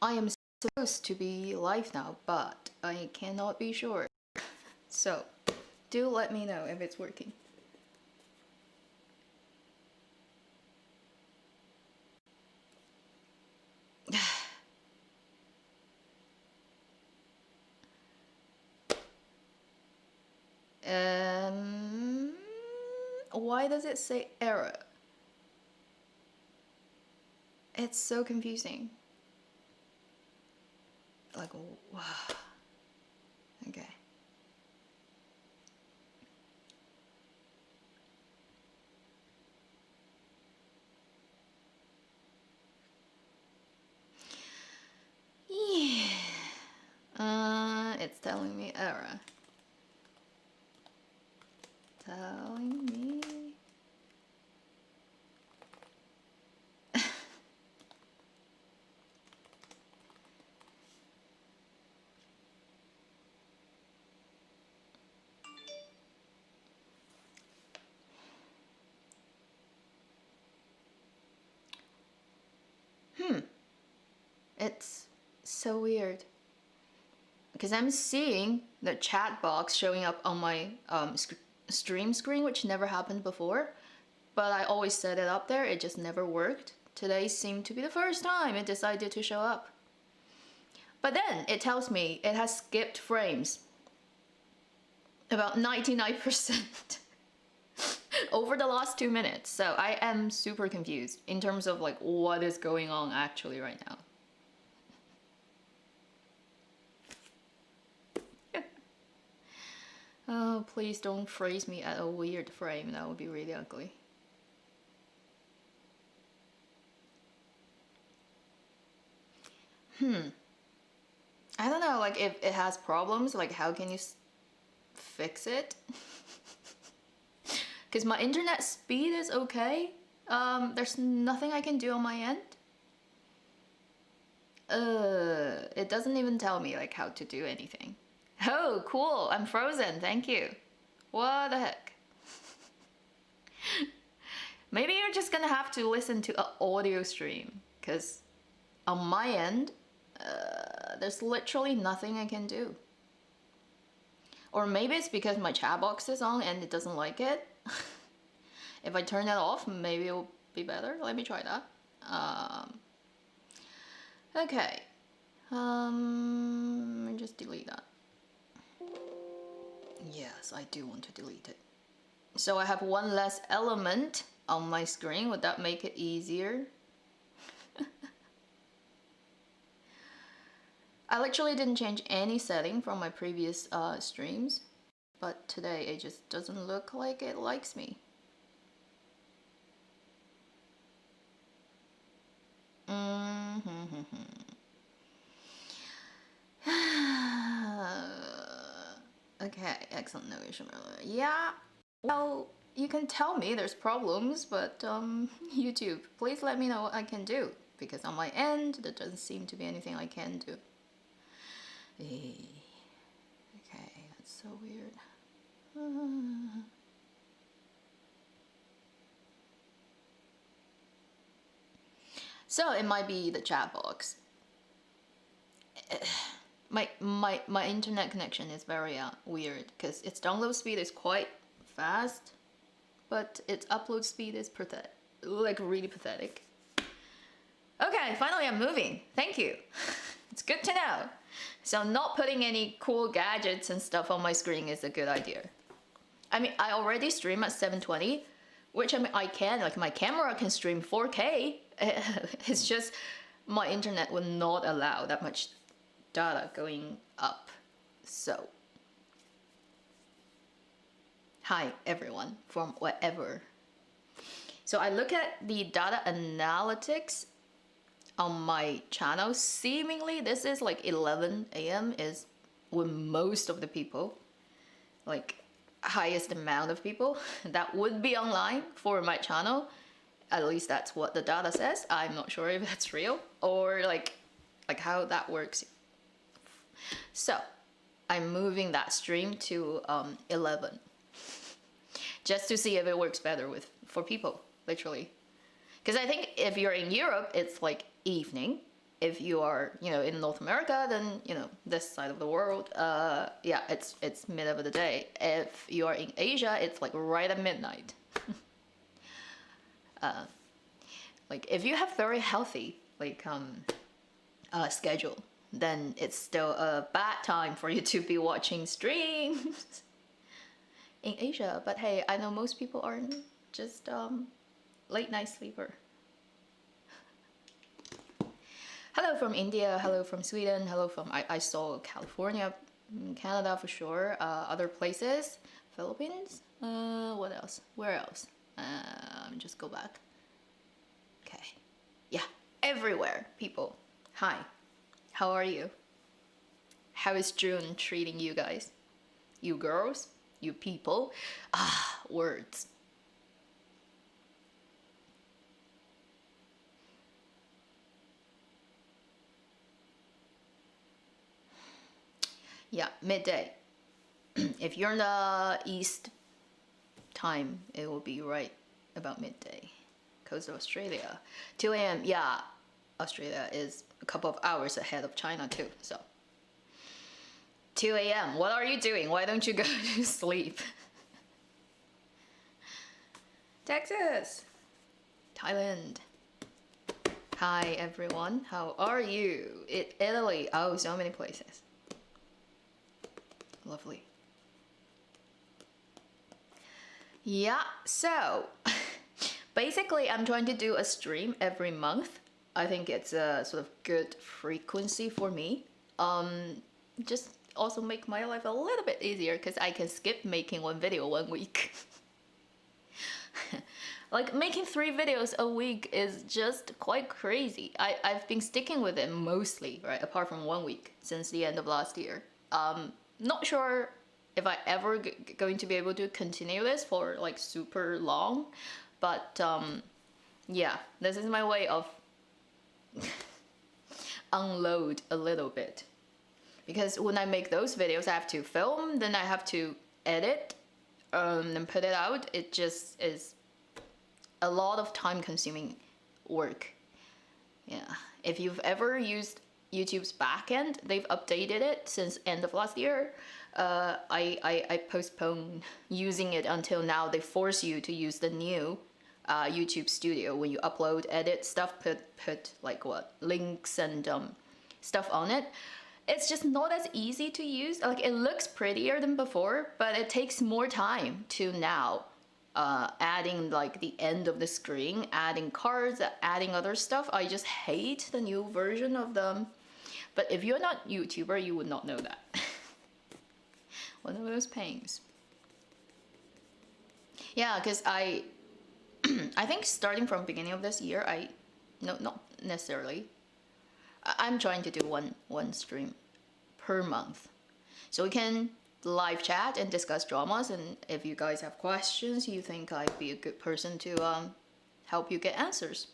I am supposed to be live now, but I cannot be sure. So, do let me know if it's working. Why does it say error? It's so confusing. Like, wow. Okay. Yeah. It's telling me error. Telling me. It's so weird. Because I'm seeing the chat box showing up on my stream screen, which never happened before. But I always set it up there, it just never worked. Today seemed to be the first time it decided to show up. But then it tells me it has skipped frames. About 99% over the last 2 minutes. So I am super confused in terms of like what is going on actually right now. Oh, please don't freeze me at a weird frame. That would be really ugly. I don't know, like if it has problems, like how can you fix it? Because my internet speed is okay. There's nothing I can do on my end. It doesn't even tell me like how to do anything. Oh, cool, I'm frozen, thank you. What the heck? Maybe you're just gonna have to listen to an audio stream, because on my end, there's literally nothing I can do. Or maybe it's because my chat box is on and it doesn't like it. If I turn that off, maybe it'll be better. Let me try that. Okay. Let me just delete that. Yes, I do want to delete it. So I have one less element on my screen. Would that make it easier? I literally didn't change any setting from my previous streams, but today it just doesn't look like it likes me. Okay, excellent, no issue. Yeah, well, you can tell me there's problems, but YouTube, please let me know what I can do, because on my end, there doesn't seem to be anything I can do. Okay, that's so weird. So it might be the chat box. My internet connection is very weird, because its download speed is quite fast, but its upload speed is pathetic, like really pathetic. Okay, finally I'm moving. Thank you. It's good to know. So not putting any cool gadgets and stuff on my screen is a good idea. I mean, I already stream at 720, which I mean, I can, like my camera can stream 4K. It's just my internet will not allow that much data going up. So, hi everyone from wherever. So I look at the data analytics on my channel. Seemingly this is like 11 AM is when most of the people, like highest amount of people that would be online for my channel. At least that's what the data says. I'm not sure if that's real or like how that works. So I'm moving that stream to 11 just to see if it works better for people, literally. Because I think if you're in Europe, it's like evening, if you are, you know, in North America, then, you know, this side of the world, yeah, it's mid of the day. If you are in Asia, it's like right at midnight. Like if you have very healthy like schedule, then it's still a bad time for you to be watching streams in Asia. But hey, I know most people aren't just late night sleeper. Hello from India, hello from Sweden, hello from I saw California, Canada for sure, other places, Philippines, what else? Where else? Let me just go back. Okay, yeah, everywhere, people. Hi, how are you? How is June treating you guys? You girls? You people? Ah, words. Yeah, midday. If you're in the East time, it will be right about midday. Coast of Australia. 2 a.m. Yeah, Australia is a couple of hours ahead of China too, so. 2 a.m. What are you doing? Why don't you go to sleep? Texas. Thailand. Hi everyone, how are you? Italy. Oh, so many places. Lovely. Yeah, so basically I'm trying to do a stream every month. I think it's a sort of good frequency for me. Just also make my life a little bit easier because I can skip making one video 1 week. Like making 3 videos a week is just quite crazy. I've been sticking with it mostly, right, apart from 1 week since the end of last year. Not sure if I ever going to be able to continue this for like super long, but yeah, this is my way of unload a little bit. Because when I make those videos, I have to film, then I have to edit, and put it out. It just is a lot of time-consuming work. Yeah, if you've ever used YouTube's backend, they've updated it since end of last year. I postponed using it until now. They force you to use the new YouTube Studio when you upload, edit stuff, put like what links and stuff on it. It's just not as easy to use. Like it looks prettier than before, but it takes more time to now adding like the end of the screen, adding cards, adding other stuff. I just hate the new version of them. But if you're not a YouTuber, you would not know that. One of those pains. Yeah, because I think starting from beginning of this year, no, not necessarily. I'm trying to do one stream per month, so we can live chat and discuss dramas. And if you guys have questions, you think I'd be a good person to help you get answers,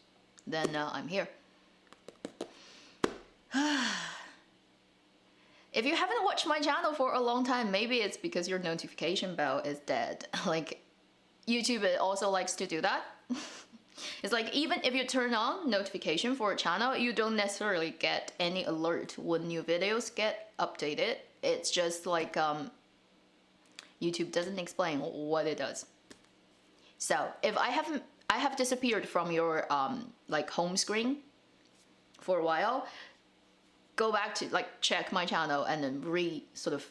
then I'm here. If you haven't watched my channel for a long time, maybe it's because your notification bell is dead. Like YouTube also likes to do that. It's like even if you turn on notification for a channel, you don't necessarily get any alert when new videos get updated. It's just like YouTube doesn't explain what it does. So if I have disappeared from your like home screen for a while, go back to like check my channel and then sort of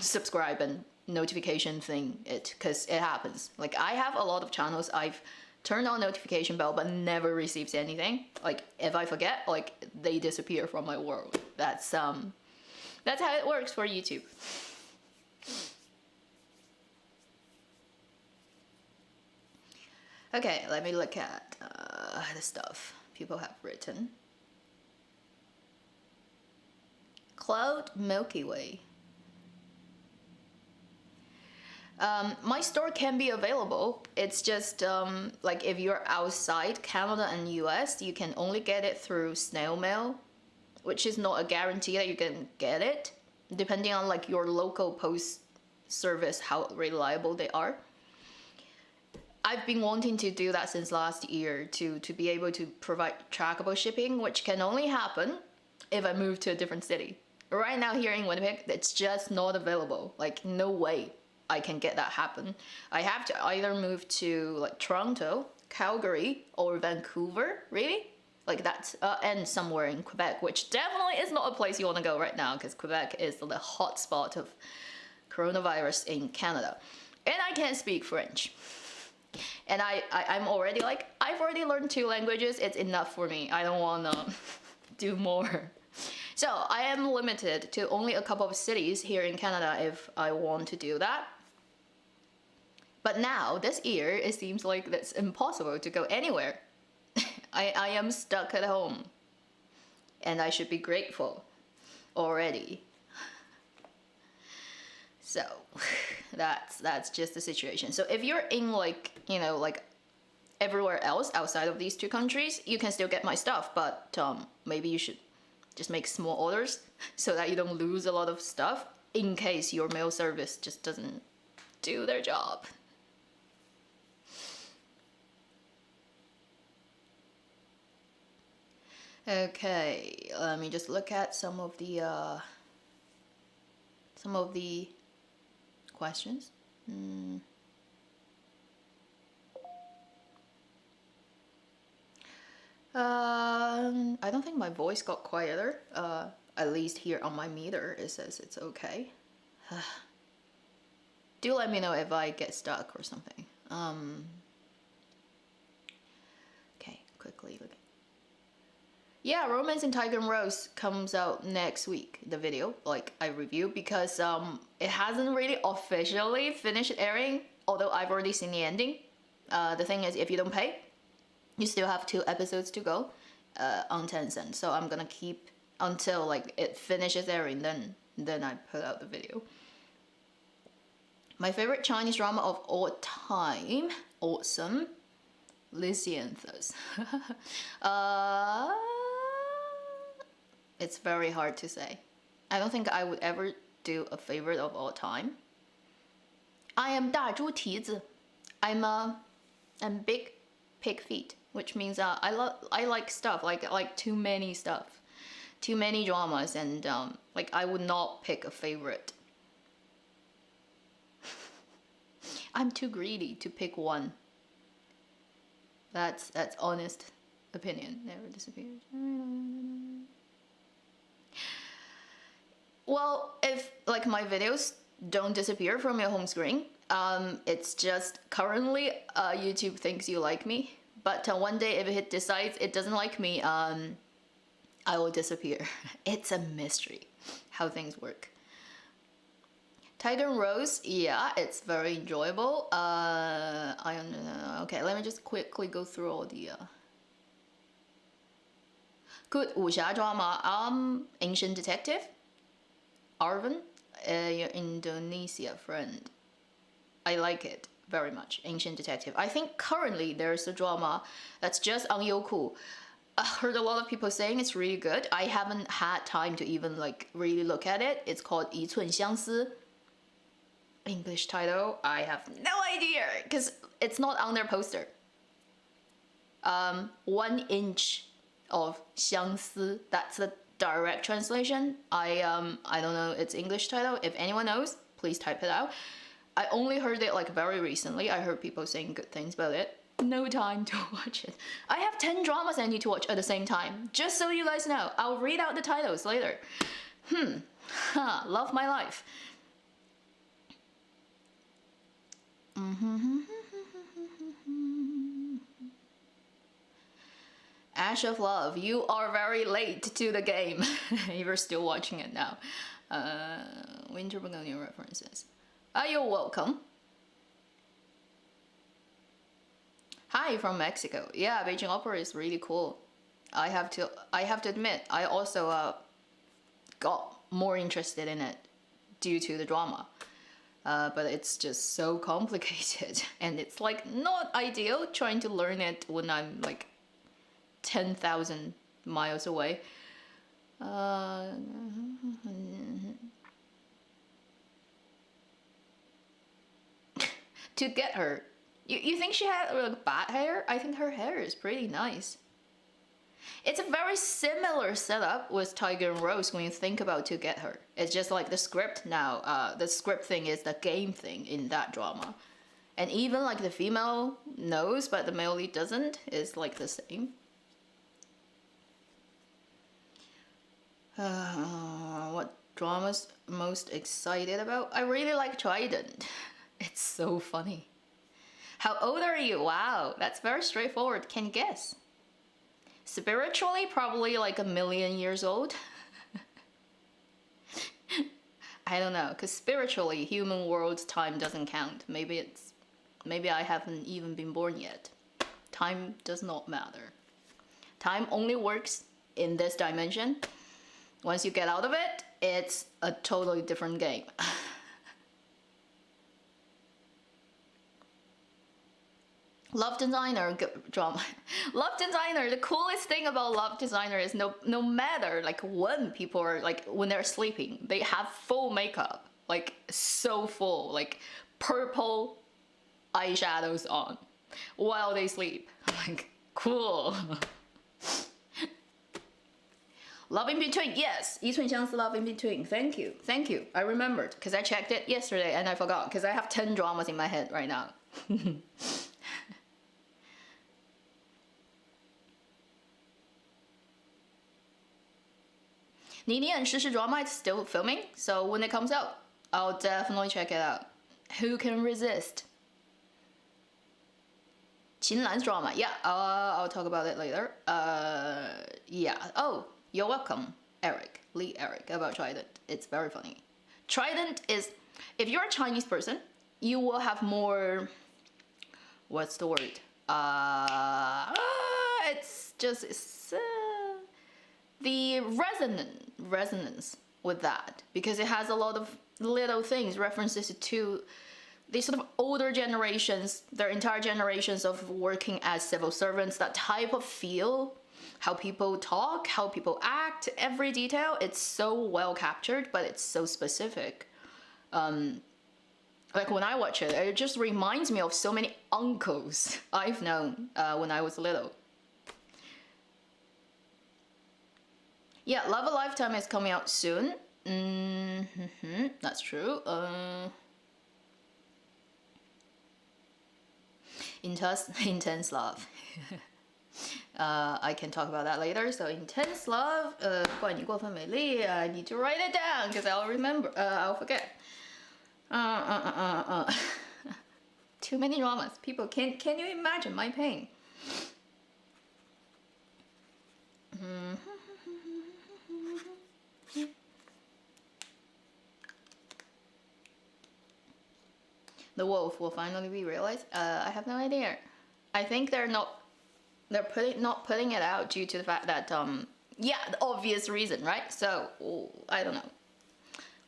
subscribe and notification thing it, because it happens. Like I have a lot of channels I've turned on notification bell but never receives anything. Like if I forget, like they disappear from my world. That's how it works for YouTube. Okay, let me look at the stuff people have written. Cloud Milky Way. My store can be available. It's just like if you're outside Canada and US, you can only get it through snail mail, which is not a guarantee that you can get it, depending on like your local post service, how reliable they are. I've been wanting to do that since last year to be able to provide trackable shipping, which can only happen if I move to a different city. Right now here in Winnipeg, it's just not available. Like, no way I can get that happen. I have to either move to like Toronto, Calgary, or Vancouver, really? Like that's, and somewhere in Quebec, which definitely is not a place you want to go right now, because Quebec is the hotspot of coronavirus in Canada. And I can't speak French. And I'm already like, I've already learned 2 languages, it's enough for me. I don't want to do more. So I am limited to only a couple of cities here in Canada if I want to do that. But now, this year, it seems like it's impossible to go anywhere. I am stuck at home. And I should be grateful already. So, that's just the situation. So if you're in like, you know, like everywhere else outside of these 2 countries, you can still get my stuff, but maybe you should just make small orders so that you don't lose a lot of stuff in case your mail service just doesn't do their job. Okay, let me just look at some of the questions. I don't think my voice got quieter. At least here on my meter, it says it's okay. Do let me know if I get stuck or something. Okay, quickly look. Yeah, Romance in Tiger and Rose comes out next week, the video, like I review, because it hasn't really officially finished airing, although I've already seen the ending. The thing is, if you don't pay, you still have 2 episodes to go on Tencent. So I'm gonna keep until like it finishes airing, then I put out the video. My favorite Chinese drama of all time, awesome, Lysianthus. It's very hard to say. I don't think I would ever do a favorite of all time. I am 大猪蹄子. I'm big pig feet, which means I like stuff, like too many stuff, too many dramas, and like I would not pick a favorite. I'm too greedy to pick one. That's honest opinion. Never disappears. Well, if like my videos don't disappear from your home screen, it's just currently YouTube thinks you like me, but one day if it decides it doesn't like me, I will disappear. It's a mystery how things work. Tiger and Rose, yeah, it's very enjoyable. Okay, let me just quickly go through all the good 武侠 drama. Ancient Detective, Arvin, your Indonesia friend. I like it very much. Ancient Detective. I think currently there's a drama that's just on Youku. I heard a lot of people saying it's really good. I haven't had time to even like really look at it. It's called 一寸相思. English title, I have no idea because it's not on their poster. 1 inch of 相思. That's the direct translation. I don't know its English title. If anyone knows, please type it out. I only heard it like very recently. I heard people saying good things about it. No time to watch it. I have 10 dramas I need to watch at the same time. Just so you guys know. I'll read out the titles later. Love my life. Ash of Love, you are very late to the game. You're still watching it now. Winter Begonia references. You're welcome. Hi from Mexico. Yeah, Beijing Opera is really cool. I have to admit, I also got more interested in it due to the drama. But it's just so complicated, and it's like not ideal trying to learn it when I'm like 10,000 miles away. To get her, you think she had like bad hair? I think her hair is pretty nice. It's a very similar setup with Tiger and Rose when you think about To Get Her. It's just like the script now. The script thing is the game thing in that drama. And even like the female knows, but the male lead doesn't, is like the same. What dramas most excited about? I really like Trident. It's so funny. How old are you? Wow, that's very straightforward. Can you guess? Spiritually, probably like 1,000,000 years old. I don't know, because spiritually, human world's time doesn't count. Maybe I haven't even been born yet. Time does not matter. Time only works in this dimension. Once you get out of it, it's a totally different game. Love Designer drama. Love Designer, the coolest thing about Love Designer is no matter like when people are like when they're sleeping, they have full makeup, like so full, like purple eyeshadows on while they sleep. I'm like, cool. Love in Between, yes. 一寸相思 Love in Between. Thank you. I remembered because I checked it yesterday and I forgot because I have 10 dramas in my head right now. 妮妮 and Shishi drama is still filming, so when it comes out, I'll definitely check it out. Who can resist? 秦岚 drama, yeah, I'll talk about it later. Yeah. Oh, you're welcome, Lee Eric, about Trident. It's very funny. Trident is, if you're a Chinese person, you will have more. What's the word? It's just. The resonance with that, because it has a lot of little things, references to the sort of older generations, their entire generations of working as civil servants, that type of feel, how people talk, how people act, every detail. It's so well captured, but it's so specific. Like when I watch it, it just reminds me of so many uncles I've known when I was little. Yeah, Love a Lifetime is coming out soon. That's true. Intense Love. I can talk about that later. So Intense Love, 怪你过分美丽, I need to write it down because I'll remember. I'll forget. Too many dramas. People, can you imagine my pain? The wolf will finally be realized. I have no idea. I think they're not putting it out due to the fact that yeah, the obvious reason, right? So I don't know.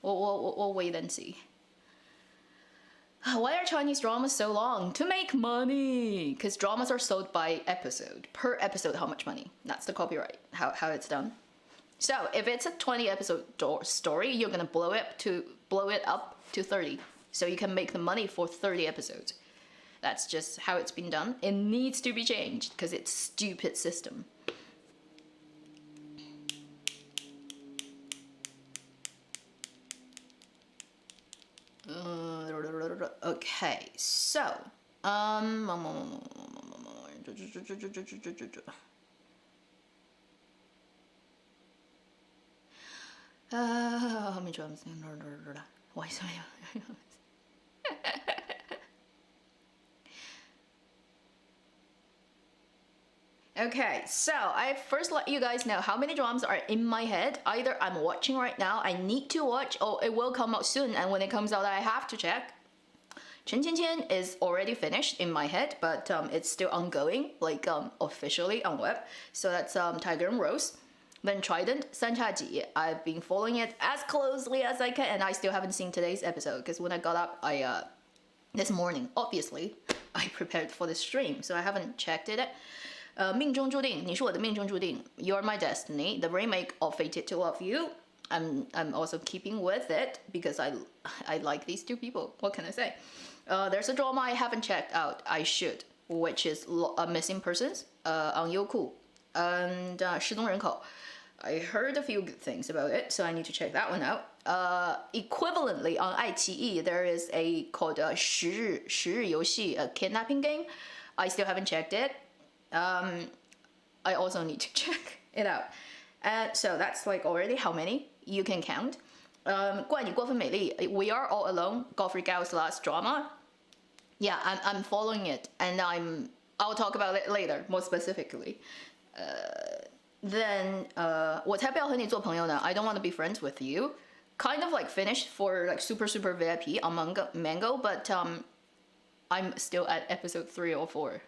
We'll wait and see. Why are Chinese dramas so long? To make money. Because dramas are sold by episode. Per episode, how much money? That's the copyright. How it's done. So if it's a 20 episode story, you're gonna blow it up to 30. So you can make the money for 30 episodes. That's just how it's been done. It needs to be changed because it's a stupid system. Okay, so how many drums? Why so many? Okay, so I first let you guys know how many drums are in my head. Either I'm watching right now, I need to watch, or it will come out soon, and when it comes out, I have to check. Chen Qian Qian is already finished in my head, but it's still ongoing, like officially on web. So that's Tiger and Rose. Then Trident, Sanchaji. I've been following it as closely as I can, and I still haven't seen today's episode because when I got up, this morning, obviously, I prepared for the stream, so I haven't checked it. 命中注定，你是我的命中注定 You're my destiny, the remake of Fated to Love You. I'm also keeping with it because I like these two people. What can I say? There's a drama I haven't checked out. I should, which is Missing Persons on Youku. and 失踪人口. I heard a few good things about it, so I need to check that one out. Equivalently, on iQIYI, there is a called 十日游戏, a kidnapping game. I still haven't checked it. I also need to check it out. So that's like already how many you can count. 怪你过分美丽, We Are All Alone, Godfrey Gao's last drama. Yeah, I'm following it, and I'll talk about it later, more specifically. Then 我才不要和你做朋友呢, I don't want to be friends with you. Kind of like finished for like super VIP on Mango, but I'm still at episode 3 or 4.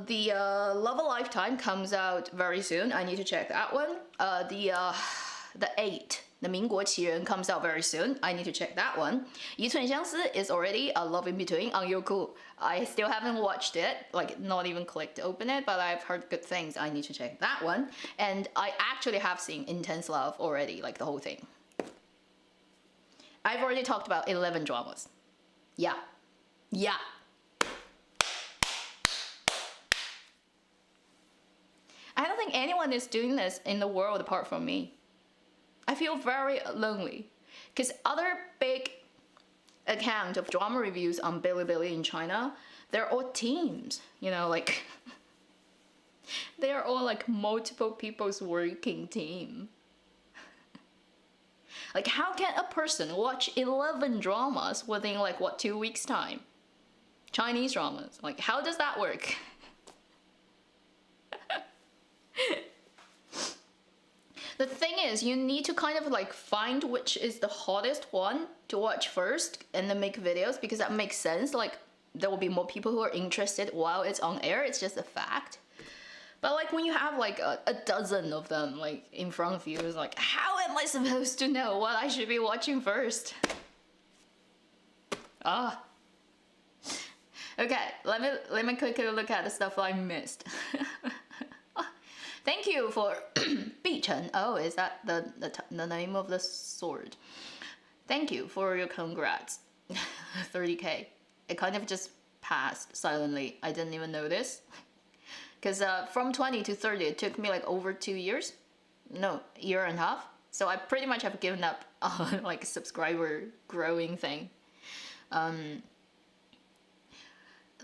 The Love a Lifetime comes out very soon. I need to check that one. The 8, the 民国奇人 comes out very soon. I need to check that one. 一寸相思 is already a Love in Between on Youku. I still haven't watched it, like not even clicked to open it, but I've heard good things. I need to check that one. And I actually have seen Intense Love already, like the whole thing. I've already talked about 11 dramas. Yeah. I don't think anyone is doing this in the world apart from me. I feel very lonely. Because other big account of drama reviews on Bilibili in China, they're all teams. You know, like... they are all like multiple people's working team. Like, how can a person watch 11 dramas within like, what, 2 weeks time? Chinese dramas. Like, how does that work? The thing is, you need to kind of like find which is the hottest one to watch first and then make videos, because that makes sense. Like, there will be more people who are interested while it's on air. It's just a fact. But like when you have like a dozen of them like in front of you, it's like, how am I supposed to know what I should be watching first? Okay, let me quickly look at the stuff I missed. Thank you for 碧晨. Oh, is that the name of the sword? Thank you for your congrats. 30k. It kind of just passed silently. I didn't even notice. Because from 20 to 30, it took me like over 2 years. No, year and a half. So I pretty much have given up on like subscriber growing thing.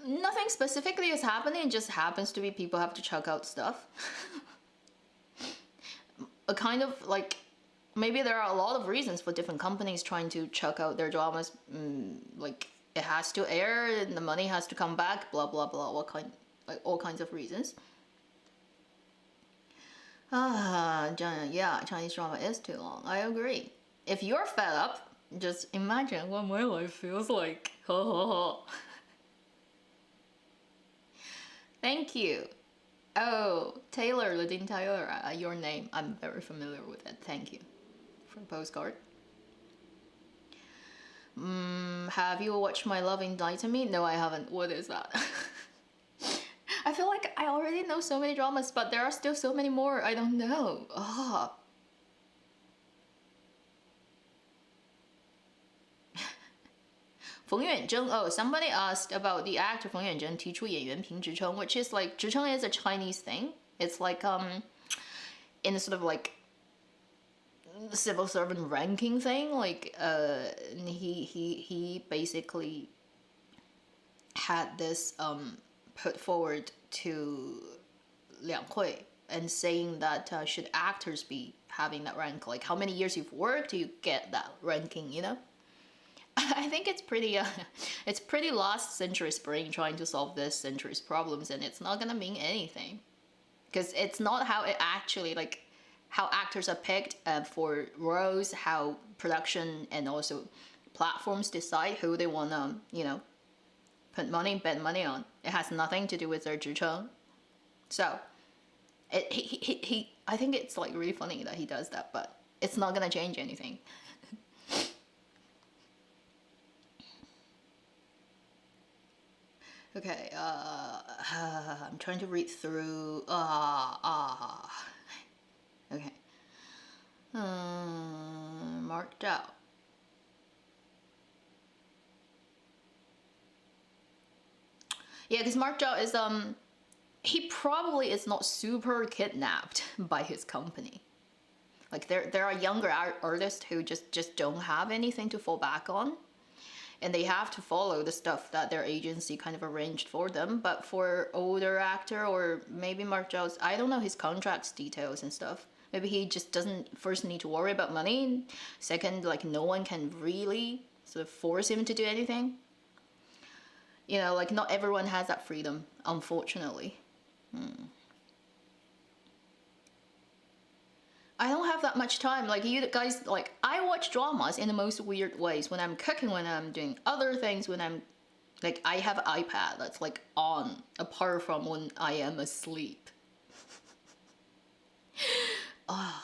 Nothing specifically is happening. It just happens to be people have to check out stuff. A kind of like, maybe there are a lot of reasons for different companies trying to check out their dramas. Like it has to air, and the money has to come back, blah blah blah. Like all kinds of reasons. Yeah, Chinese drama is too long. I agree. If you're fed up, just imagine what my life feels like. Thank you. Oh, Taylor, Ladine Taylor, your name. I'm very familiar with it. Thank you for the postcard. Have you watched My Love Indicted Me? No, I haven't. What is that? I feel like I already know so many dramas, but there are still so many more I don't know. Feng Yuanzheng. Oh, somebody asked about the actor Feng Yuanzheng 提出演员评职称, which is like 职称 is a Chinese thing. It's like in a sort of like civil servant ranking thing. Like he basically had this put forward to Liang Hui and saying that should actors be having that rank? Like how many years you've worked, you get that ranking, you know? I think it's pretty last century's brain trying to solve this century's problems, and it's not gonna mean anything. Because it's not how it actually, like, how actors are picked for roles, how production and also platforms decide who they wanna, you know, bet money on. It has nothing to do with their 职称. So, I think it's like really funny that he does that, but it's not gonna change anything. Okay, I'm trying to read through. Okay. Marked out. Yeah, because Mark Zhao is he probably is not super kidnapped by his company. Like there are younger artists who just don't have anything to fall back on, and they have to follow the stuff that their agency kind of arranged for them. But for older actor, or maybe Mark Zhao's, I don't know his contracts details and stuff. Maybe he just doesn't first need to worry about money. Second, like no one can really sort of force him to do anything. You know, like not everyone has that freedom, unfortunately. I don't have that much time. Like you guys, like I watch dramas in the most weird ways. When I'm cooking, when I'm doing other things, when I'm like, I have an iPad that's like on, apart from when I am asleep. Oh,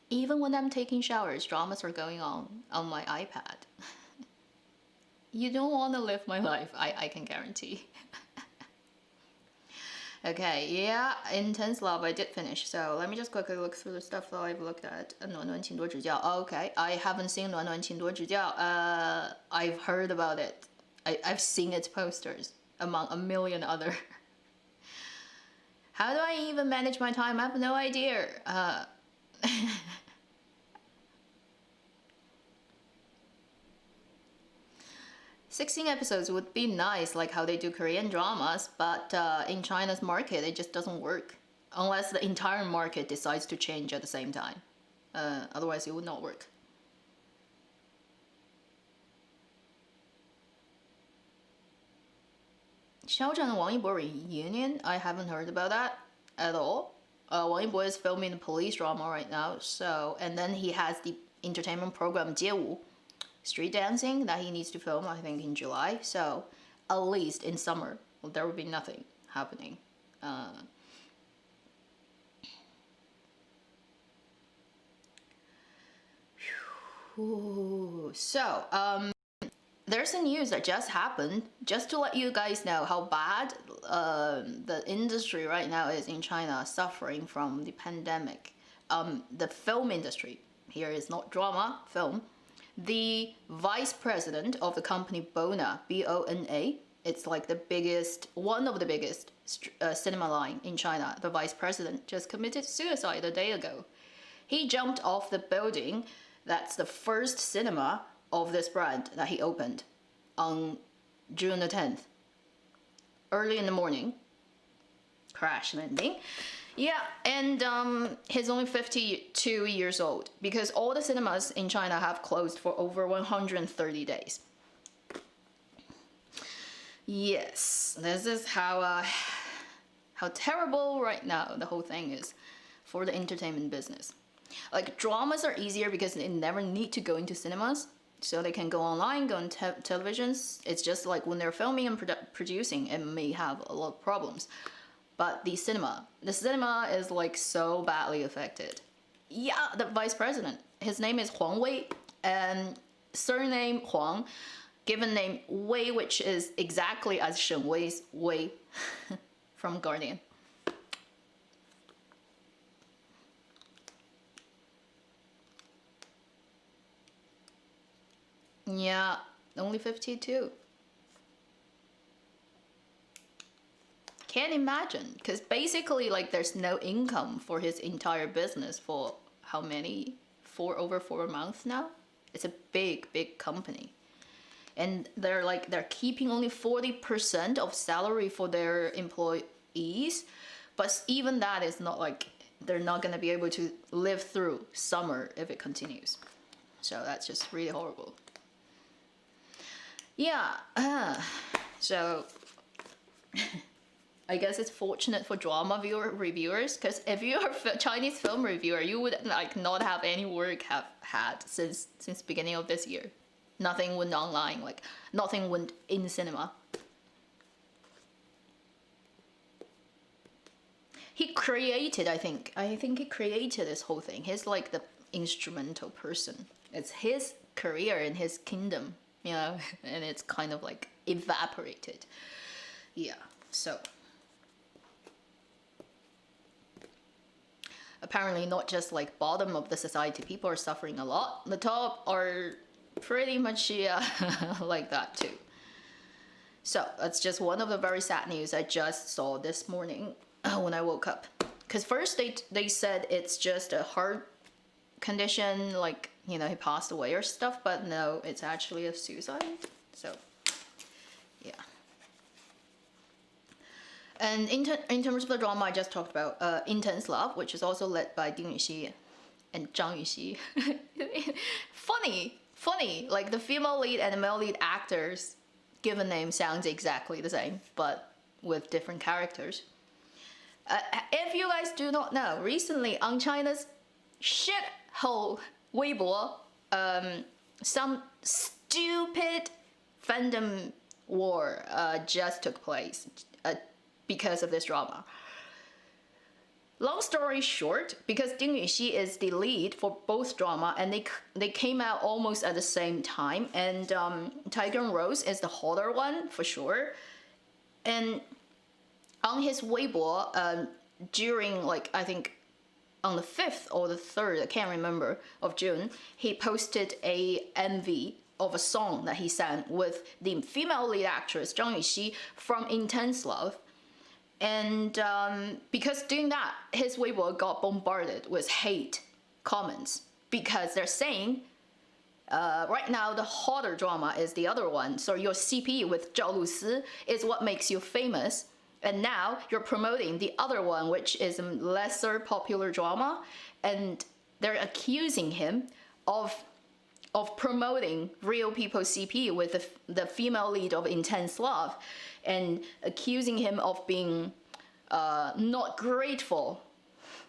even when I'm taking showers, dramas are going on my iPad. You don't want to live my life, I can guarantee. Okay, yeah, Intense Love I did finish, so let me just quickly look through the stuff that I've looked at. 暖暖请多指教. Okay, I haven't seen 暖暖请多指教. I've heard about it. I've seen its posters among a million other. How do I even manage my time? I have no idea. 16 episodes would be nice, like how they do Korean dramas, but in China's market, it just doesn't work. Unless the entire market decides to change at the same time. Otherwise, it would not work. Xiaozhan and Wang Yibo reunion? I haven't heard about that at all. Wang Yibo is filming the police drama right now, so, and then he has the entertainment program 街舞, street dancing, that he needs to film, I think, in July. So at least in summer, there will be nothing happening. So there's a news that just happened, just to let you guys know how bad the industry right now is in China, suffering from the pandemic. The film industry, here is not drama, film. The vice president of the company Bona, B-O-N-A, it's like the biggest, one of the biggest cinema line in China. The vice president just committed suicide a day ago. He jumped off the building. That's the first cinema of this brand that he opened on June the 10th. Early in the morning. Crash landing. Yeah, and he's only 52 years old, because all the cinemas in China have closed for over 130 days. Yes, this is how terrible right now the whole thing is for the entertainment business. Like dramas are easier because they never need to go into cinemas, so they can go online, go on televisions. It's just like when they're filming and producing, it may have a lot of problems. But the cinema is like so badly affected. Yeah, the vice president, his name is Huang Wei, and surname Huang, given name Wei, which is exactly as Shen Wei's Wei from Guardian. Yeah, only 52. Can't imagine, because basically like there's no income for his entire business for how many, over 4 months now. It's a big company, and they're keeping only 40% of salary for their employees, but even that is not, like, they're not going to be able to live through summer if it continues. So that's just really horrible. Yeah, so I guess it's fortunate for drama reviewers, because if you're a Chinese film reviewer, you would like not have any work have had since beginning of this year. Nothing went online, like nothing went in cinema. He created, I think he created this whole thing. He's like the instrumental person. It's his career in his kingdom, you know, and it's kind of like evaporated. Yeah, so. Apparently not just like bottom of the society people are suffering a lot. The top are pretty much like that too. So that's just one of the very sad news I just saw this morning when I woke up. Because first they said it's just a heart condition, like, you know, he passed away or stuff, but no, it's actually a suicide. So yeah. And in terms of the drama I just talked about, Intense Love, which is also led by Ding Yuxi and Zhang Yuxi. funny, like the female lead and the male lead actors given name sounds exactly the same, but with different characters. If you guys do not know, recently on China's shithole Weibo, some stupid fandom war just took place because of this drama. Long story short, because Ding Yuxi is the lead for both drama, and they came out almost at the same time, and Tiger and Rose is the hotter one for sure. And on his Weibo, during, like, I think on the 5th or the 3rd, I can't remember, of June, he posted a MV of a song that he sang with the female lead actress Zhang Yuxi from Intense Love. And because doing that, his Weibo got bombarded with hate comments because they're saying right now the hotter drama is the other one. So your CP with Zhao Lusi is what makes you famous. And now you're promoting the other one, which is a lesser popular drama. And they're accusing him of promoting real people CP with the female lead of Intense Love, and accusing him of being not grateful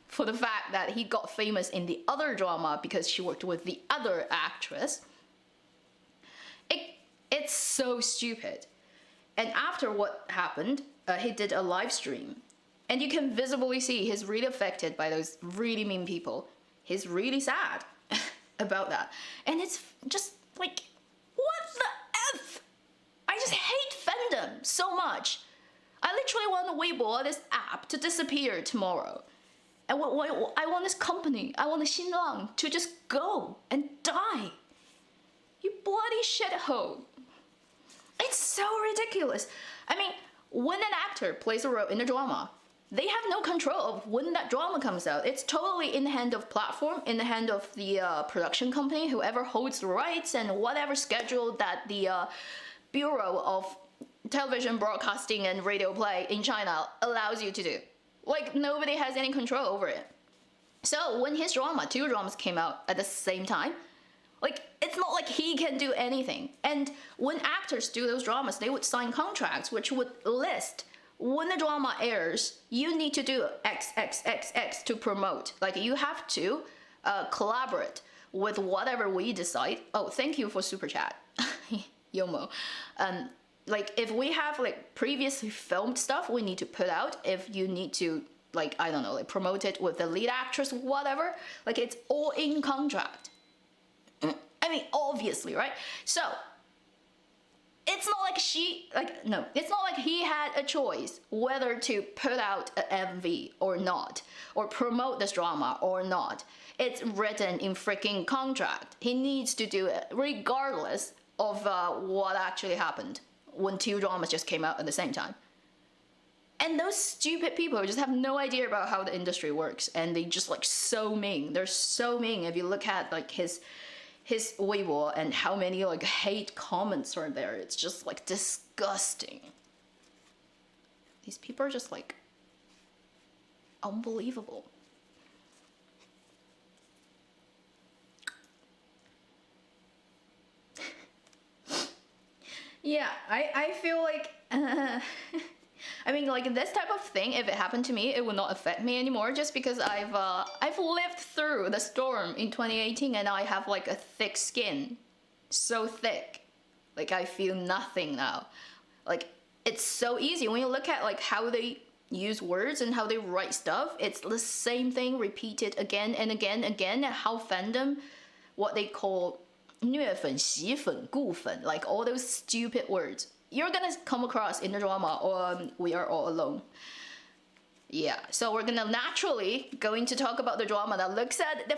for the fact that he got famous in the other drama because she worked with the other actress. It's so stupid. And after what happened, he did a live stream, and you can visibly see he's really affected by those really mean people. He's really sad about that. And it's just like, what the F? I just hate fandom so much. I literally want the Weibo, this app, to disappear tomorrow. And I want this company, I want the Xinlang to just go and die. You bloody shithole. It's so ridiculous. I mean, when an actor plays a role in a drama, they have no control of when that drama comes out. It's totally in the hand of platform, in the hand of the production company, whoever holds the rights and whatever schedule that the Bureau of Television Broadcasting and Radio Play in China allows you to do. Like, nobody has any control over it. So when his drama, 2 dramas came out at the same time, like, it's not like he can do anything. And when actors do those dramas, they would sign contracts which would list, when the drama airs, you need to do XXXX to promote. Like, you have to collaborate with whatever we decide. Oh, thank you for super chat, Yomo. Like, if we have, like, previously filmed stuff we need to put out, if you need to, like, I don't know, like, promote it with the lead actress, whatever, like, it's all in contract. I mean, obviously, right? So it's not like it's not like he had a choice whether to put out an MV or not, or promote this drama or not. It's written in freaking contract. He needs to do it regardless of what actually happened when 2 dramas just came out at the same time. And those stupid people just have no idea about how the industry works, and they just, like, so mean. They're so mean. If you look at, like, his Weibo and how many, like, hate comments are there, it's just, like, disgusting. These people are just, like, unbelievable. Yeah, I feel like I mean, like, this type of thing, if it happened to me, it would not affect me anymore, just because I've lived through the storm in 2018, and I have, like, a thick skin, so thick, like, I feel nothing now. Like, it's so easy when you look at, like, how they use words and how they write stuff. It's the same thing repeated again and again and again. And how fandom, what they call 虐粉, 洗粉, 固粉, like all those stupid words, you're gonna come across in the drama, or We Are All Alone. Yeah, so we're gonna naturally going to talk about the drama that looks at the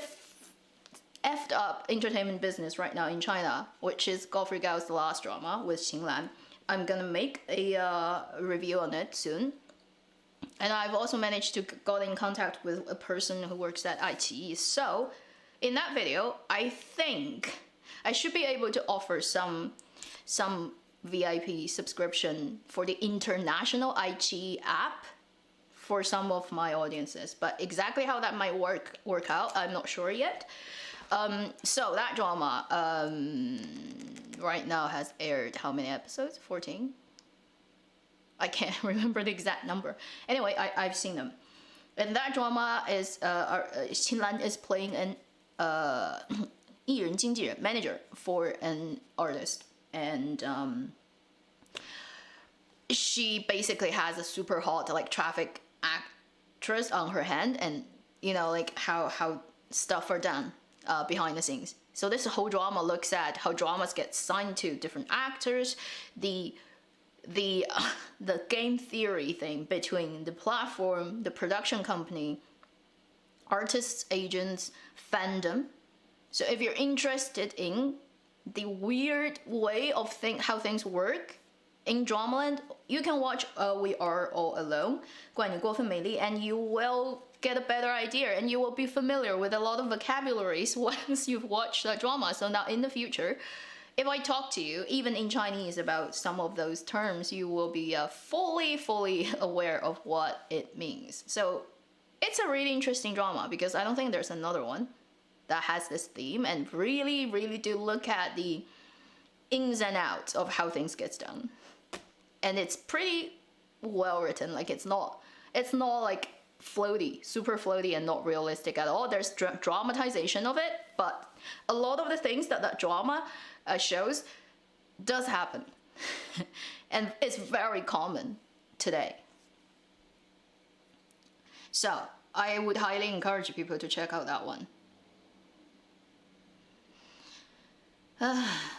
effed up entertainment business right now in China, which is Godfrey Gao's The Last Drama with Xing Lan. I'm gonna make a review on it soon. And I've also managed to got in contact with a person who works at iQIYI. So in that video, I think I should be able to offer some VIP subscription for the international iQIYI app for some of my audiences. But exactly how that might work out, I'm not sure yet. So that drama right now has aired how many episodes? 14? I can't remember the exact number. Anyway, I've seen them. And that drama is Qinlan is playing an 艺人经纪人 manager for an artist, and she basically has a super hot like traffic actress on her hand, and you know like how stuff are done behind the scenes. So this whole drama looks at how dramas get signed to different actors, the game theory thing between the platform, the production company, artists, agents, fandom. So if you're interested in the weird way of how things work in Dramaland, you can watch We Are All Alone, 怪你过分美丽, and you will get a better idea, and you will be familiar with a lot of vocabularies once you've watched that drama. So now in the future, if I talk to you, even in Chinese, about some of those terms, you will be fully aware of what it means. So it's a really interesting drama because I don't think there's another one that has this theme and really do look at the ins and outs of how things gets done. And it's pretty well written. Like it's not like floaty, super floaty and not realistic at all. There's dramatization of it, but a lot of the things that drama shows does happen. And it's very common today. So I would highly encourage people to check out that one.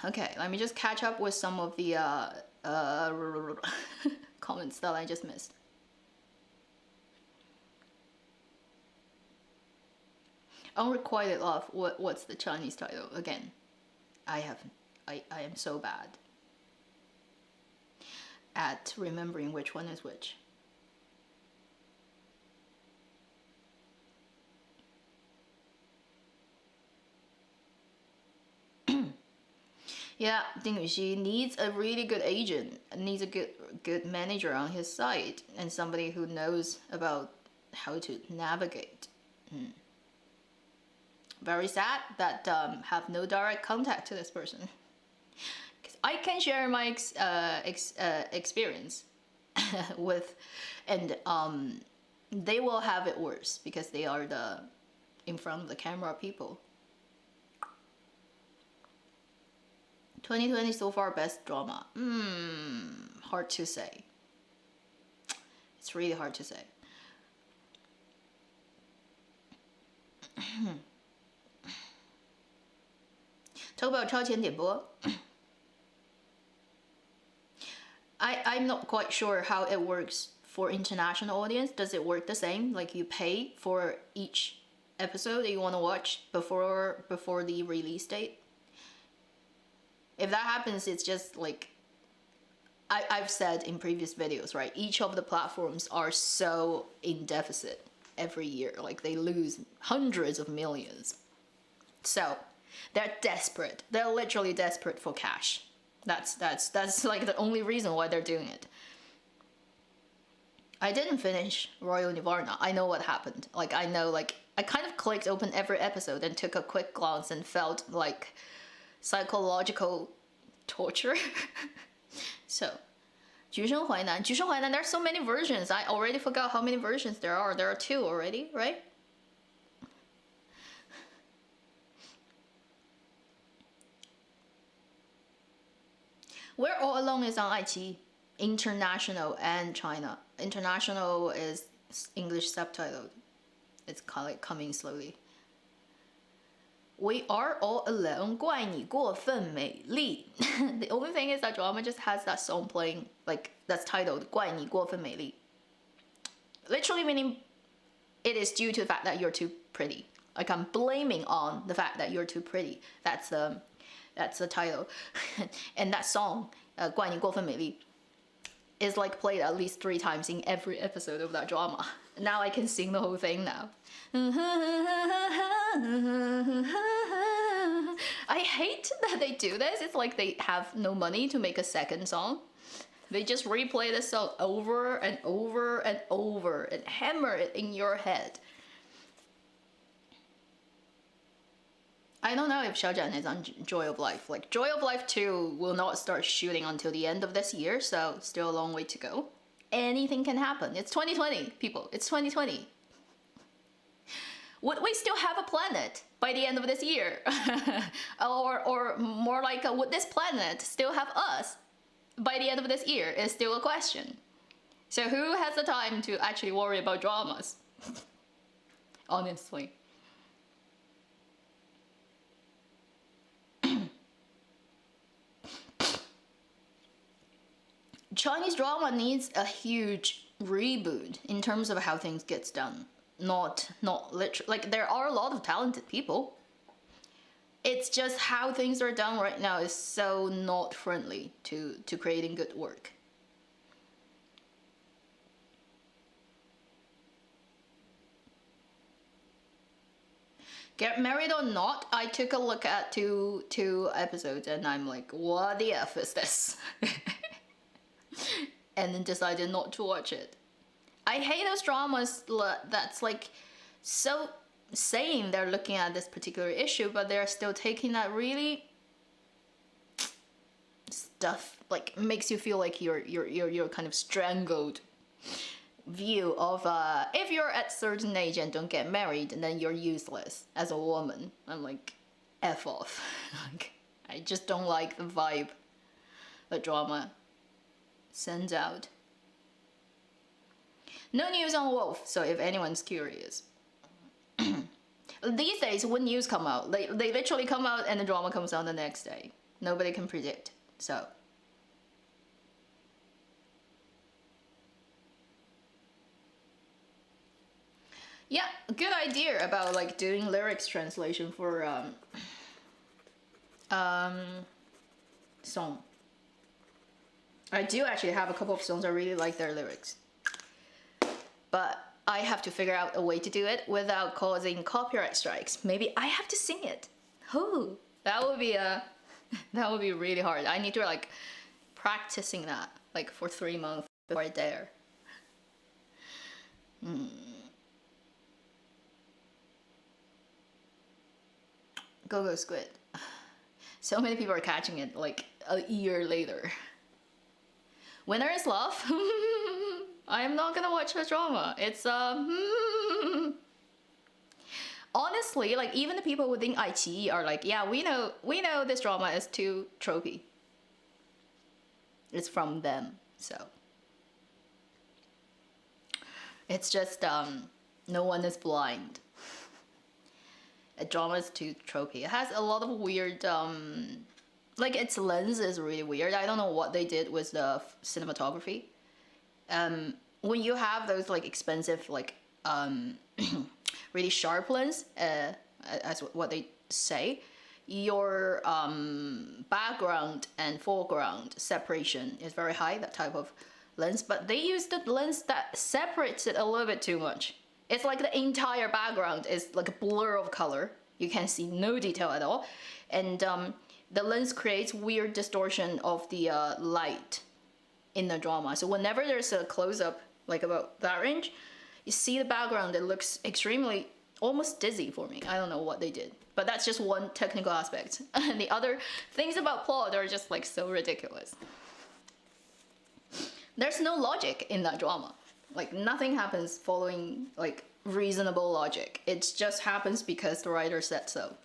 Okay, let me just catch up with some of the comments that I just missed. Unrequited Love, what's the Chinese title? Again, I am so bad at remembering which one is which. Yeah, Ding Yuxi needs a really good agent, needs a good manager on his side, and somebody who knows about how to navigate. Very sad that have no direct contact to this person. Because I can share my experience with, and they will have it worse because they are the in front of the camera people. 2020 so far best drama. Hard to say. It's really hard to say. Talk about 超前点播. I'm not quite sure how it works for international audience. Does it work the same? Like you pay for each episode that you want to watch before the release date? If that happens, it's just like I've said in previous videos, right? Each of the platforms are so in deficit every year. Like they lose hundreds of millions. So they're desperate. They're literally desperate for cash. That's like the only reason why they're doing it. I didn't finish Royal Nivarna. I know what happened. Like I know, like I kind of clicked open every episode and took a quick glance and felt like psychological torture. So, 橘生淮南, there's so many versions. I already forgot how many versions there are. There are 2 already, right? We're All Alone is on iQIYI, international and China. International is English subtitled. It's kind of like coming slowly. We Are All Alone, 怪你过分美丽. The only thing is that drama just has that song playing, like that's titled 怪你过分美丽. Literally meaning it is due to the fact that you're too pretty. Like I'm blaming on the fact that you're too pretty. That's the That's the title. And that song, 怪你过分美丽, is like played at least 3 times in every episode of that drama. Now I can sing the whole thing now. I hate that they do this. It's like they have no money to make a second song. They just replay this song over and over and over and hammer it in your head. I don't know if Xiaojian is on Joy of Life. Like, Joy of Life 2 will not start shooting until the end of this year, so still a long way to go. Anything can happen. It's 2020, people. It's 2020. Would we still have a planet by the end of this year? or more like, would this planet still have us by the end of this year is still a question. So who has the time to actually worry about dramas? Honestly. Chinese drama needs a huge reboot in terms of how things gets done. Not literally, like, there are a lot of talented people. It's just how things are done right now is so not friendly to creating good work. Get Married or Not, I took a look at two episodes and I'm like, what the F is this? And then decided not to watch it. I hate those dramas that's like so saying they're looking at this particular issue, but they're still taking that really stuff, like makes you feel like you're kind of strangled view of if you're at certain age and don't get married, then you're useless as a woman. I'm like, F off. Like, I just don't like the vibe the drama sends out. No news on Wolf, so if anyone's curious. These days, when news come out, they literally come out and the drama comes out the next day. Nobody can predict, so. Yeah, good idea about like doing lyrics translation for song. I do actually have a couple of songs I really like their lyrics. But I have to figure out a way to do it without causing copyright strikes. Maybe I have to sing it. Oh, that would be really hard. I need to like practicing that like for 3 months before I dare. Go Squid. So many people are catching it like a year later. Winner is Love. I am not gonna watch the drama. It's honestly, like, even the people within iQIYI are like, yeah, we know this drama is too tropey. It's from them, so it's just no one is blind. A drama is too tropey. It has a lot of weird like, its lens is really weird. I don't know what they did with the cinematography. When you have those like expensive like really sharp lens, as what they say, your background and foreground separation is very high, that type of lens, but they use the lens that separates it a little bit too much. It's like the entire background is like a blur of color. You can see no detail at all, and the lens creates weird distortion of the light in the drama. So whenever there's a close-up, like about that range, you see the background, it looks extremely, almost dizzy for me. I don't know what they did, but that's just one technical aspect. And the other things about plot are just like so ridiculous. There's no logic in that drama. Like, nothing happens following like reasonable logic. It just happens because the writer said so.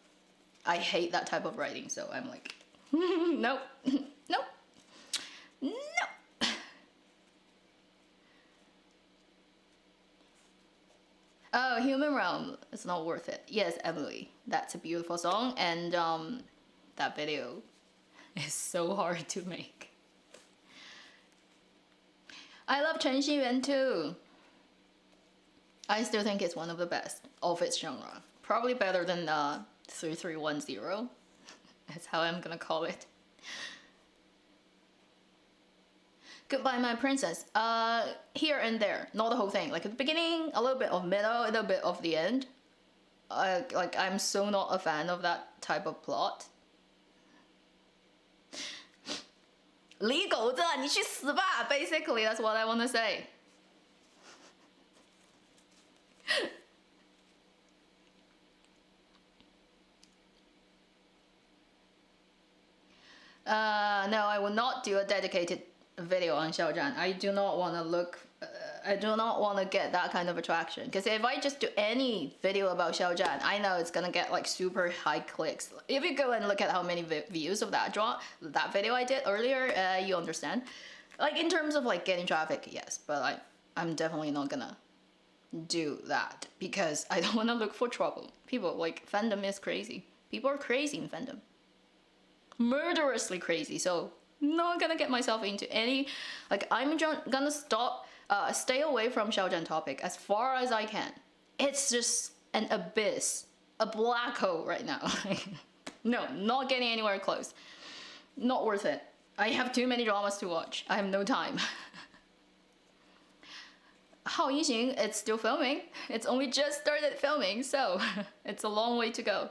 I hate that type of writing, so I'm like, nope, nope, nope. Oh, Human Realm, it's not worth it. Yes, Emily, that's a beautiful song, and that video is so hard to make. I love Chen Xiyuan too. I still think it's one of the best of its genre. Probably better than 3310. That's how I'm gonna call it. Goodbye, my princess. Here and there, not the whole thing. Like at the beginning, a little bit of middle, a little bit of the end. Like I'm so not a fan of that type of plot. 李狗子，你去死吧 ！Basically, that's what I want to say. No, I will not do a dedicated video on Xiaozhan. I do not want to look. I do not want to get that kind of attraction. Because if I just do any video about Xiaozhan, I know it's gonna get like super high clicks. If you go and look at how many views of that video I did earlier, you understand. Like in terms of like getting traffic, yes, but I'm definitely not gonna do that because I don't want to look for trouble. People like fandom is crazy. People are crazy in fandom. Murderously crazy. So not gonna get myself into any, like I'm gonna stay away from Xiaozhan topic as far as I can. It's just an abyss, a black hole right now. No, not getting anywhere close. Not worth it. I have too many dramas to watch. I have no time. Hao Yixing, it's still filming. It's only just started filming, so it's a long way to go.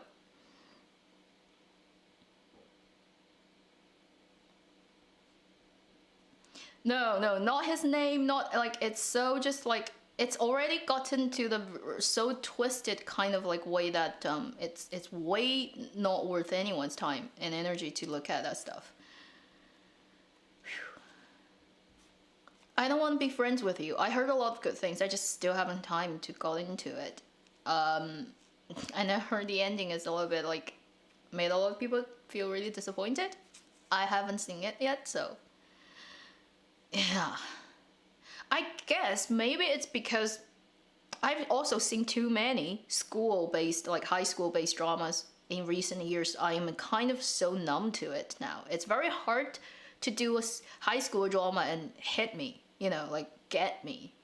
No, not his name, not like it's so just like it's already gotten to the so twisted kind of like way that it's way not worth anyone's time and energy to look at that stuff. Whew. I don't want to be friends with you. I heard a lot of good things. I just still haven't time to go into it. And I heard the ending is a little bit like made a lot of people feel really disappointed. I haven't seen it yet, so. Yeah, I guess maybe it's because I've also seen too many school-based, like high school-based dramas in recent years. I am kind of so numb to it now. It's very hard to do a high school drama and hit me, you know, like get me.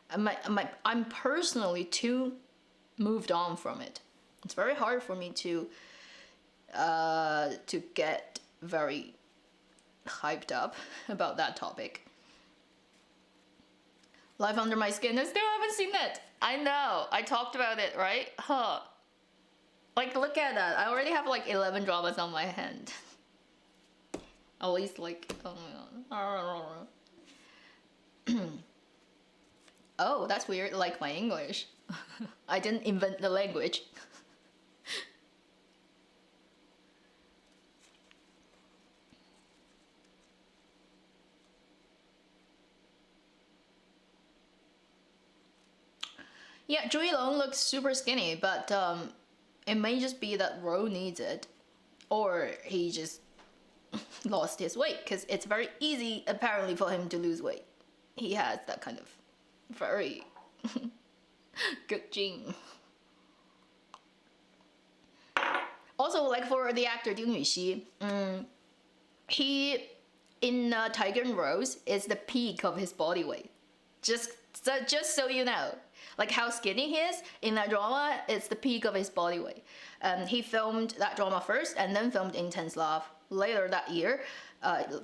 I'm personally too moved on from it. It's very hard for me to get very hyped up about that topic. Life Under My Skin, I still haven't seen it. I know, I talked about it, right? Huh. Like, look at that. I already have like 11 dramas on my hand. At least like, oh my god. Oh, that's weird, like my English. I didn't invent the language. Yeah, Zhu Yilong looks super skinny, but it may just be that Ro needs it, or he just lost his weight, because it's very easy apparently for him to lose weight. He has that kind of very good gene. Also, like for the actor Ding Yuxi, he in Tiger and Rose is the peak of his body weight. Just so you know. Like how skinny he is in that drama, it's the peak of his body weight. He filmed that drama first and then filmed Intense Love later that year,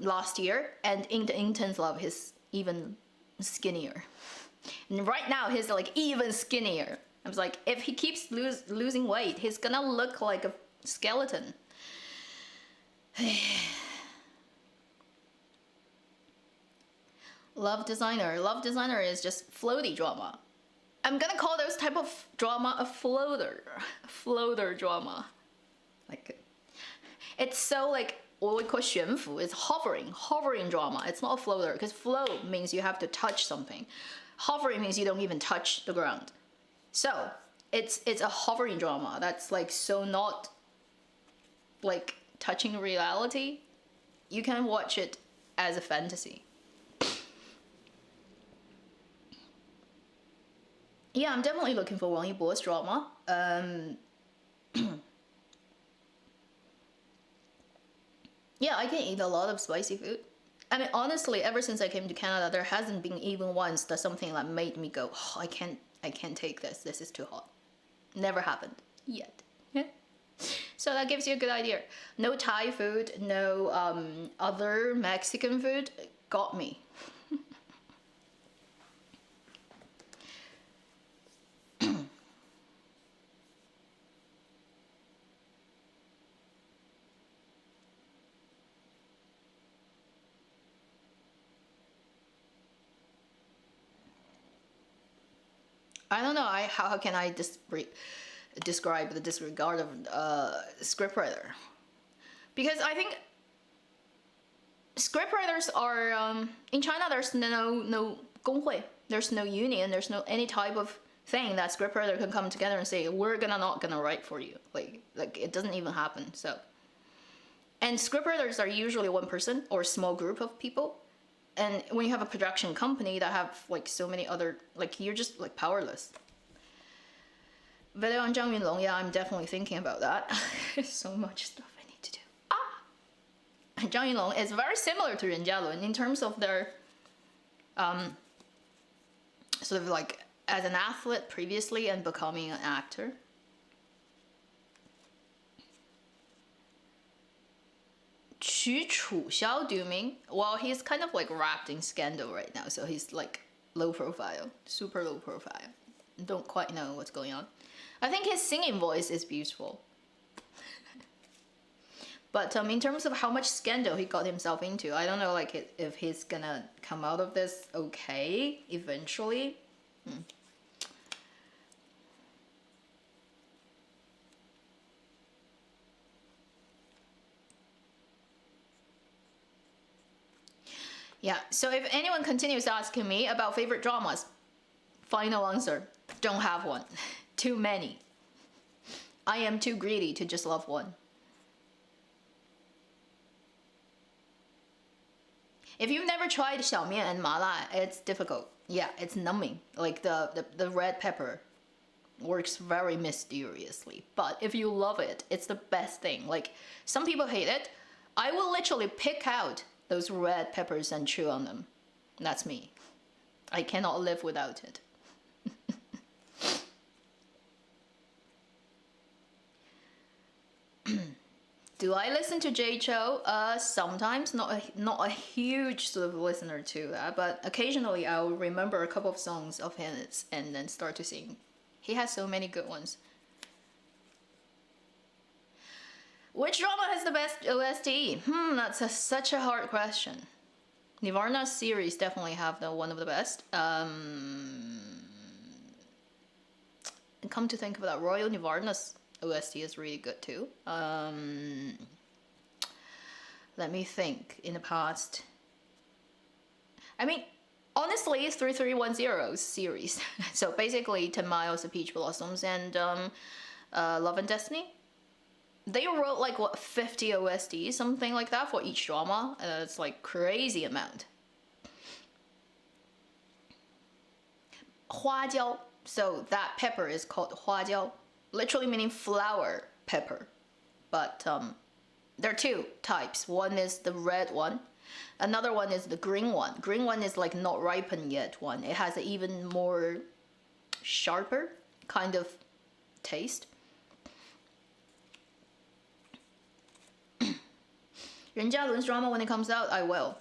last year, and in the Intense Love he's even skinnier. And right now he's like even skinnier. I was like, if he keeps losing weight, he's gonna look like a skeleton. Love Designer is just floaty drama. I'm gonna call those type of drama a floater drama. Like, it's so like what we call 悬浮. It's hovering drama. It's not a floater, because float means you have to touch something. Hovering means you don't even touch the ground. So it's a hovering drama that's like so not like touching reality. You can watch it as a fantasy. Yeah, I'm definitely looking for Wang Yibo's drama. Yeah, I can eat a lot of spicy food. I mean, honestly, ever since I came to Canada, there hasn't been even once that something that made me go, oh, I can't take this. This is too hot. Never happened yet. Yeah. So that gives you a good idea. No Thai food, no other Mexican food. Got me. I don't know. How can I describe the disregard of scriptwriter? Because I think scriptwriters are in China. There's no 工会. There's no union. There's no any type of thing that scriptwriter can come together and say we're not gonna write for you. Like it doesn't even happen. So, and scriptwriters are usually one person or a small group of people. And when you have a production company that have like so many other, like you're just like powerless. Video on Zhang Yunlong, yeah, I'm definitely thinking about that. There's so much stuff I need to do. Zhang Yunlong is very similar to Ren Jialun in terms of their sort of like as an athlete previously and becoming an actor. Qu Chuxiao, do you mean? Well, he's kind of like wrapped in scandal right now, so he's like low profile, super low profile. Don't quite know what's going on. I think his singing voice is beautiful. But in terms of how much scandal he got himself into, I don't know like if he's gonna come out of this okay eventually. Yeah, so if anyone continues asking me about favorite dramas, final answer, don't have one. Too many. I am too greedy to just love one. If you've never tried 小面 and mala, it's difficult. Yeah, it's numbing. Like the red pepper works very mysteriously. But if you love it, it's the best thing. Like some people hate it. I will literally pick out those red peppers and chew on them. That's me. I cannot live without it. Do I listen to Jay Chou? Sometimes, not a huge sort of listener to that, but occasionally I'll remember a couple of songs of his and then start to sing. He has so many good ones. Which drama has the best OST? That's such a hard question. Nirvana's series definitely have one of the best. Come to think of that, Royal Nirvana's OST is really good too. Let me think. In the past, I mean, honestly, 3310's series. So basically, 10 Miles of Peach Blossoms and Love and Destiny. They wrote like what 50 OSTs, something like that for each drama. It's like crazy amount. 花椒. So that pepper is called 花椒. Literally meaning flower pepper. But there are two types. One is the red one. Another one is the green one. Green one is like not ripened yet one. It has an even more sharper kind of taste. Ren Jialun's drama, when it comes out, I will.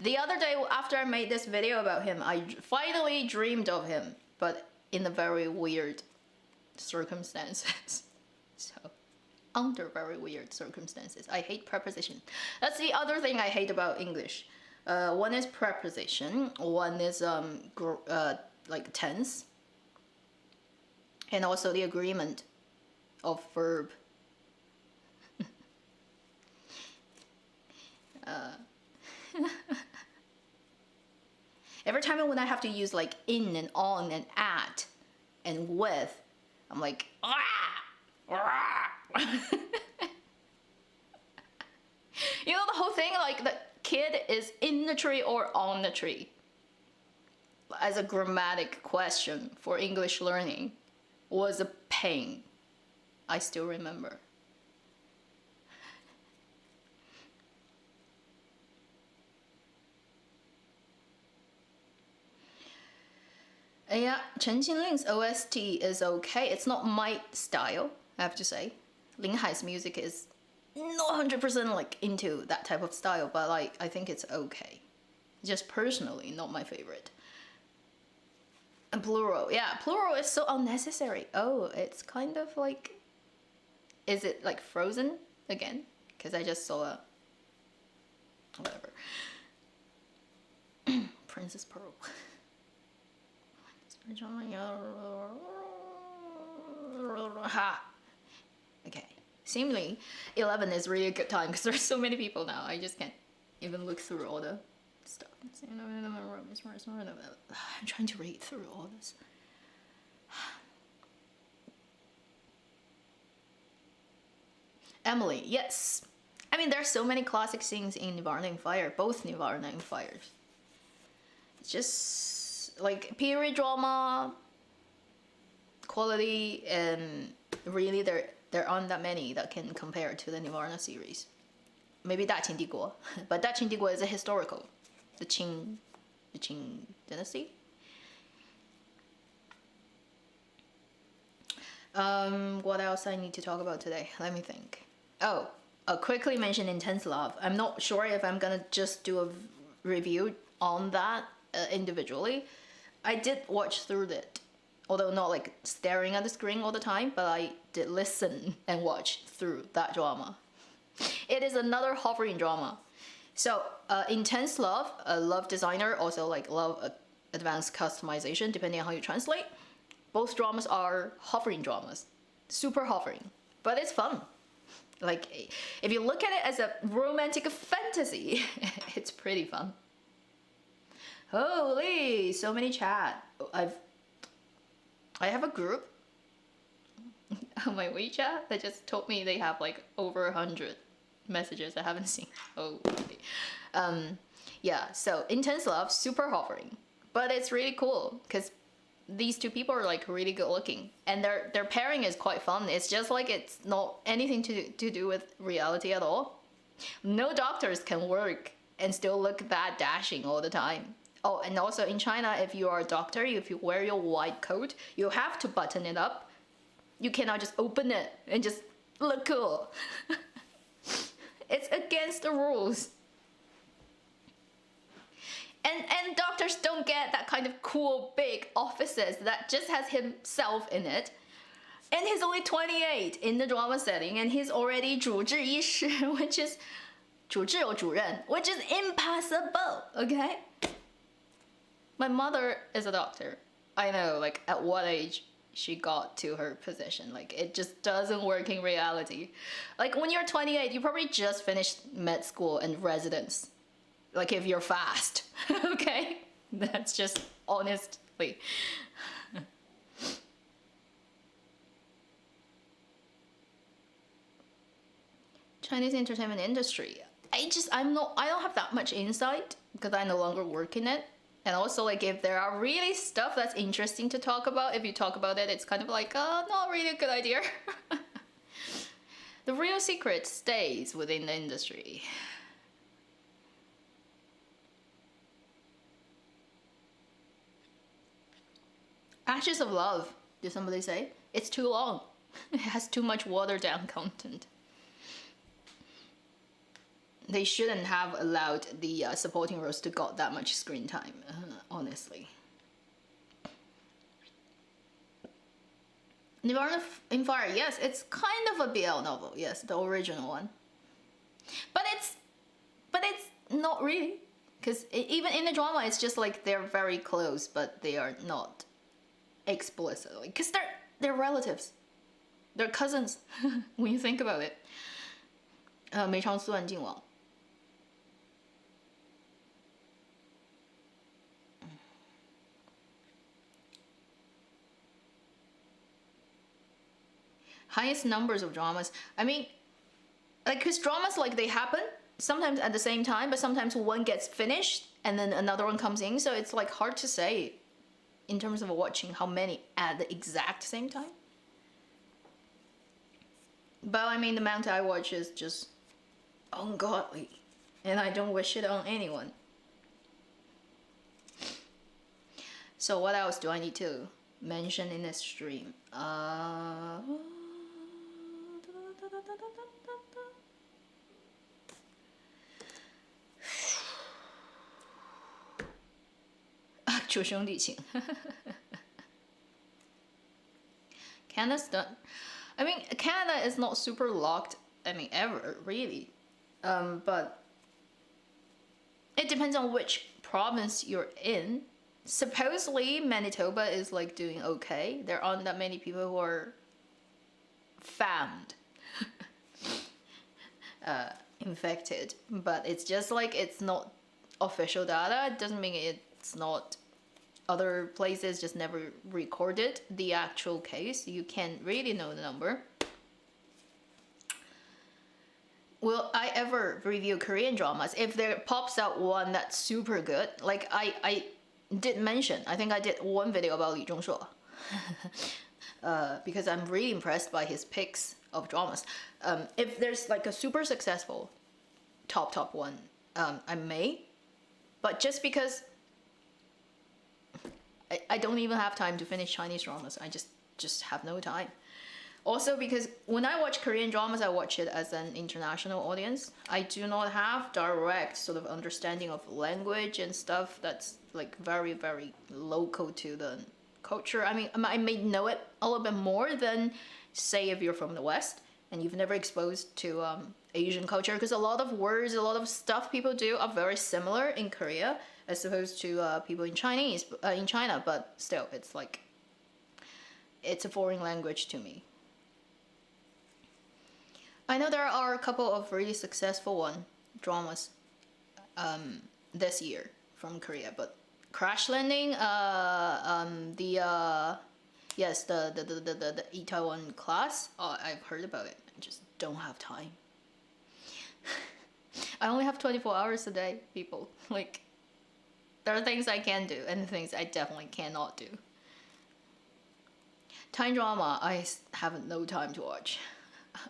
The other day after I made this video about him, I finally dreamed of him, but in a very weird circumstances. So, under very weird circumstances. I hate preposition. That's the other thing I hate about English. One is preposition, one is like tense, and also the agreement of verb. Every time when I have to use like in and on and at and with, I'm like, You know the whole thing, like the kid is in the tree or on the tree as a grammatic question for English learning was a pain. I still remember. Yeah, Chen Qinling's OST is okay. It's not my style, I have to say. Lin Hai's music is not 100% like into that type of style, but like I think it's okay. Just personally, not my favorite. And Plural, yeah, Plural is so unnecessary. Oh, it's kind of like, is it like Frozen again? Because I just saw a whatever. Princess Pearl. Ha. Okay. Seemingly 11 is really a good time because there's so many people now. I just can't even look through all the stuff. I'm trying to read through all this. Emily, yes. I mean, there's so many classic scenes in Nirvana and Fire, both Nirvana and Fires. It's just like period drama quality, and really there aren't that many that can compare to the Nirvana series. Maybe 大秦帝国, but 大秦帝国 is a historical, the Qing dynasty. What else I need to talk about today? Let me think. Oh, I'll quickly mention Intense Love. I'm not sure if I'm gonna just do a review on that individually. I did watch through it, although not like staring at the screen all the time, but I did listen and watch through that drama. It is another hovering drama. So Intense Love, Love Designer, also like Love Advanced Customization, depending on how you translate. Both dramas are hovering dramas, super hovering, but it's fun. Like, if you look at it as a romantic fantasy, it's pretty fun. Holy, so many chat. I have a group on my WeChat that just told me they have like over 100 messages I haven't seen. Oh, yeah. So Intense Love, super hovering, but it's really cool because these two people are like really good looking, and their pairing is quite fun. It's just like it's not anything to do with reality at all. No doctors can work and still look that dashing all the time. Oh, and also in China, if you are a doctor, if you wear your white coat, you have to button it up. You cannot just open it and just look cool. It's against the rules. And doctors don't get that kind of cool big offices that just has himself in it. And he's only 28 in the drama setting, and he's already 主治医师, which is 主治有主任, which is impossible, okay? My mother is a doctor. I know, like, at what age she got to her position. Like, it just doesn't work in reality. Like, when you're 28, you probably just finished med school and residence. Like, if you're fast, okay? That's just honestly. Chinese entertainment industry. I don't have that much insight because I no longer work in it. And also, like, if there are really stuff that's interesting to talk about, if you talk about it, it's kind of like, not really a good idea. The real secret stays within the industry. Ashes of Love, did somebody say? It's too long. It has too much watered down content. They shouldn't have allowed the supporting roles to got that much screen time, honestly. Nirvana in Fire, yes, it's kind of a BL novel, yes, the original one. But it's not really, because even in the drama, it's just like they're very close, but they are not explicitly, because they're relatives, they're cousins. When you think about it. 梅长苏安靖王. Highest numbers of dramas. I mean, like, because dramas, like, they happen sometimes at the same time, but sometimes one gets finished and then another one comes in, so it's like hard to say in terms of watching how many at the exact same time. But I mean, the amount I watch is just ungodly, and I don't wish it on anyone. So what else do I need to mention in this stream? Actual 兄弟情 Canada's done. I mean, Canada is not super locked. I mean, ever really, but it depends on which province you're in. Supposedly, Manitoba is like doing okay. There aren't that many people who are found infected, but it's just like it's not official data. It doesn't mean it's not. Other places just never recorded the actual case. You can't really know the number. Will I ever review Korean dramas? If there pops out one that's super good, like I did mention, I think I did one video about Lee Zhongshuo. Because I'm really impressed by his picks of dramas. If there's like a super successful top one, I may. But just because I don't even have time to finish Chinese dramas. I just have no time. Also because when I watch Korean dramas, I watch it as an international audience. I do not have direct sort of understanding of language and stuff that's like very, very local to the culture. I mean, I may know it a little bit more than, say, if you're from the West and you've never exposed to Asian culture, because a lot of words, a lot of stuff people do are very similar in Korea as opposed to people in China, but still, it's like, it's a foreign language to me. I know there are a couple of really successful dramas this year from Korea, but Crash Landing, yes, the Itaewon Class, I've heard about it. I just don't have time. I only have 24 hours a day, people. Like, there are things I can do and things I definitely cannot do. Thai drama, I have no time to watch,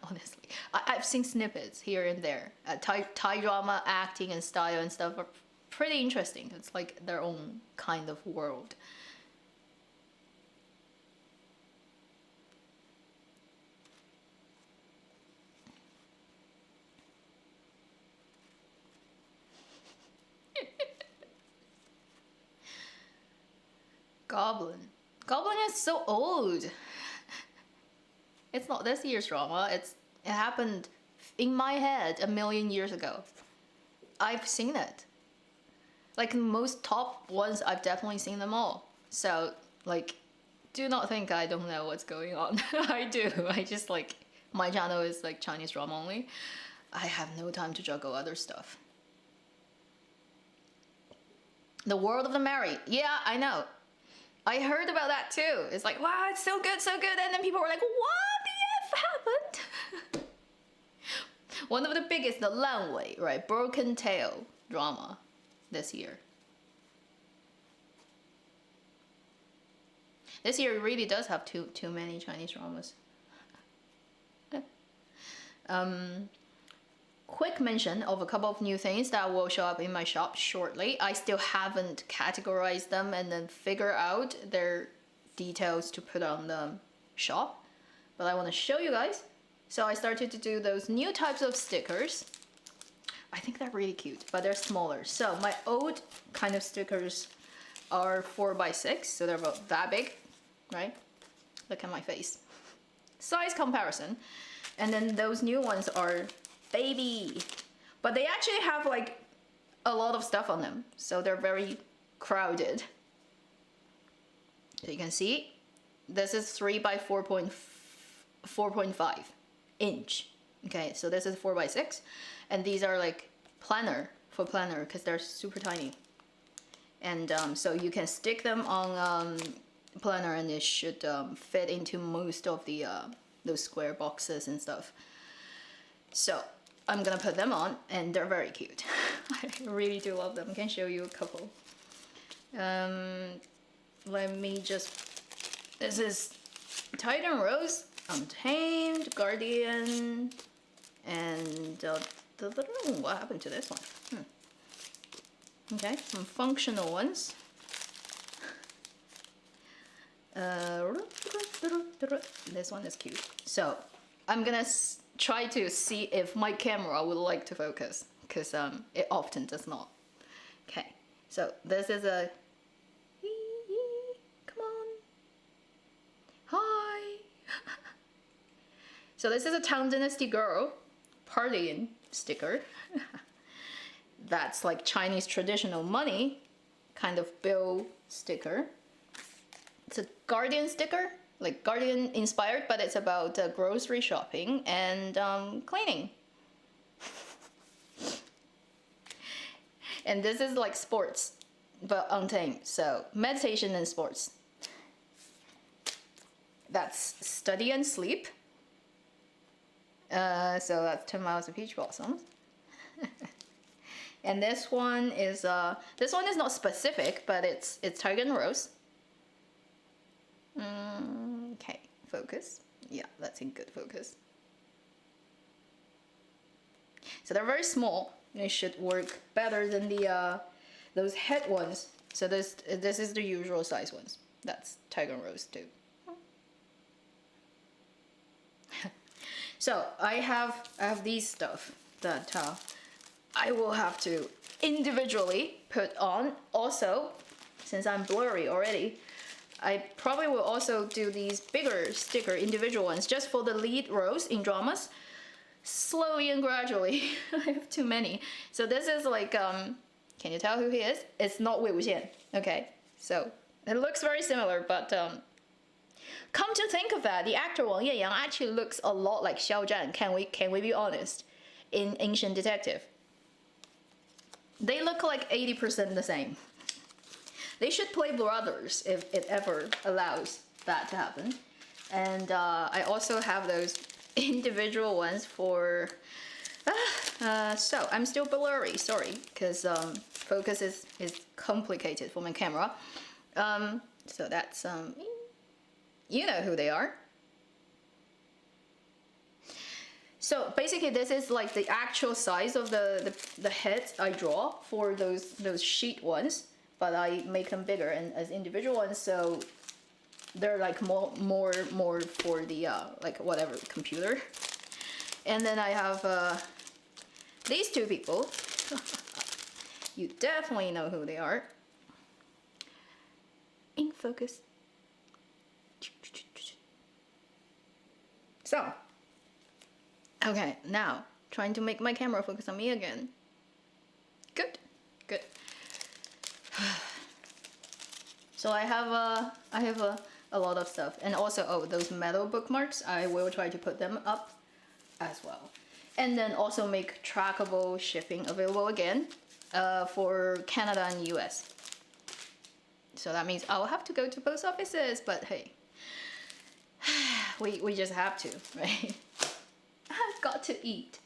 honestly. I've seen snippets here and there. Thai drama acting and style and stuff are pretty interesting. It's like their own kind of world. Goblin is so old. It's not this year's drama. It happened in my head a million years ago. I've seen it. Like most top ones, I've definitely seen them all. So like, do not think I don't know what's going on. I do. I just like, my channel is like Chinese drama only. I have no time to juggle other stuff. The World of the Married. Yeah, I know. I heard about that too. It's like, wow, it's so good, so good. And then people were like, what the F happened? One of the biggest, the Lanwei, right? Broken Tail drama this year. This year really does have too many Chinese dramas. Quick mention of a couple of new things that will show up in my shop shortly. I still haven't categorized them and then figure out their details to put on the shop, but I want to show you guys. So I started to do those new types of stickers. I think they're really cute, but they're smaller. So my old kind of stickers are 4x6, so they're about that big, right? Look at my face. Size comparison. And then those new ones are baby, but they actually have like a lot of stuff on them, so they're very crowded. So you can see this is 3 by 4.5 inch. Okay, so this is 4x6, and these are like planner because they're super tiny, and so you can stick them on planner and it should fit into most of the those square boxes and stuff. So I'm gonna put them on, and they're very cute. I really do love them. I can show you a couple. Let me just, this is Titan Rose, Untamed, Guardian, and what happened to this one? Okay, some functional ones. This one is cute. So I'm gonna try to see if my camera would like to focus, because it often does not. Okay, so this is a, come on, hi. So this is a Tang Dynasty girl partying sticker. That's like Chinese traditional money kind of bill sticker. It's a Guardian sticker, like Guardian inspired, but it's about grocery shopping and cleaning. And this is like sports, but untamed. So meditation and sports. That's study and sleep. So that's 10 miles of peach blossoms. And this one is not specific, but it's tiger and rose. Okay, focus. Yeah, that's in good focus. So they're very small. They should work better than the those head ones. So this is the usual size ones. That's tiger and rose too. So I have these stuff that I will have to individually put on. Also, since I'm blurry already, I probably will also do these bigger sticker individual ones just for the lead roles in dramas. Slowly and gradually. I have too many. So this is like, can you tell who he is? It's not Wei Wuxian. Okay, so it looks very similar, but come to think of that, the actor Wang Yeyang actually looks a lot like Xiao Zhan. Can we be honest? In Ancient Detective, they look like 80% the same. They should play brothers if it ever allows that to happen. And I also have those individual ones for. So I'm still blurry. Sorry, because focus is complicated for my camera. So that's you know who they are. So basically, this is like the actual size of the heads I draw for those sheet ones, but I make them bigger and as individual ones, so they're like more for the like whatever computer. And then I have these two people. You definitely know who they are. In focus. So, okay, now trying to make my camera focus on me again. Good. So I have a lot of stuff, and also those metal bookmarks. I will try to put them up as well, and then also make trackable shipping available again for Canada and US. So that means I'll have to go to post offices, but hey, we just have to, right? I've got to eat.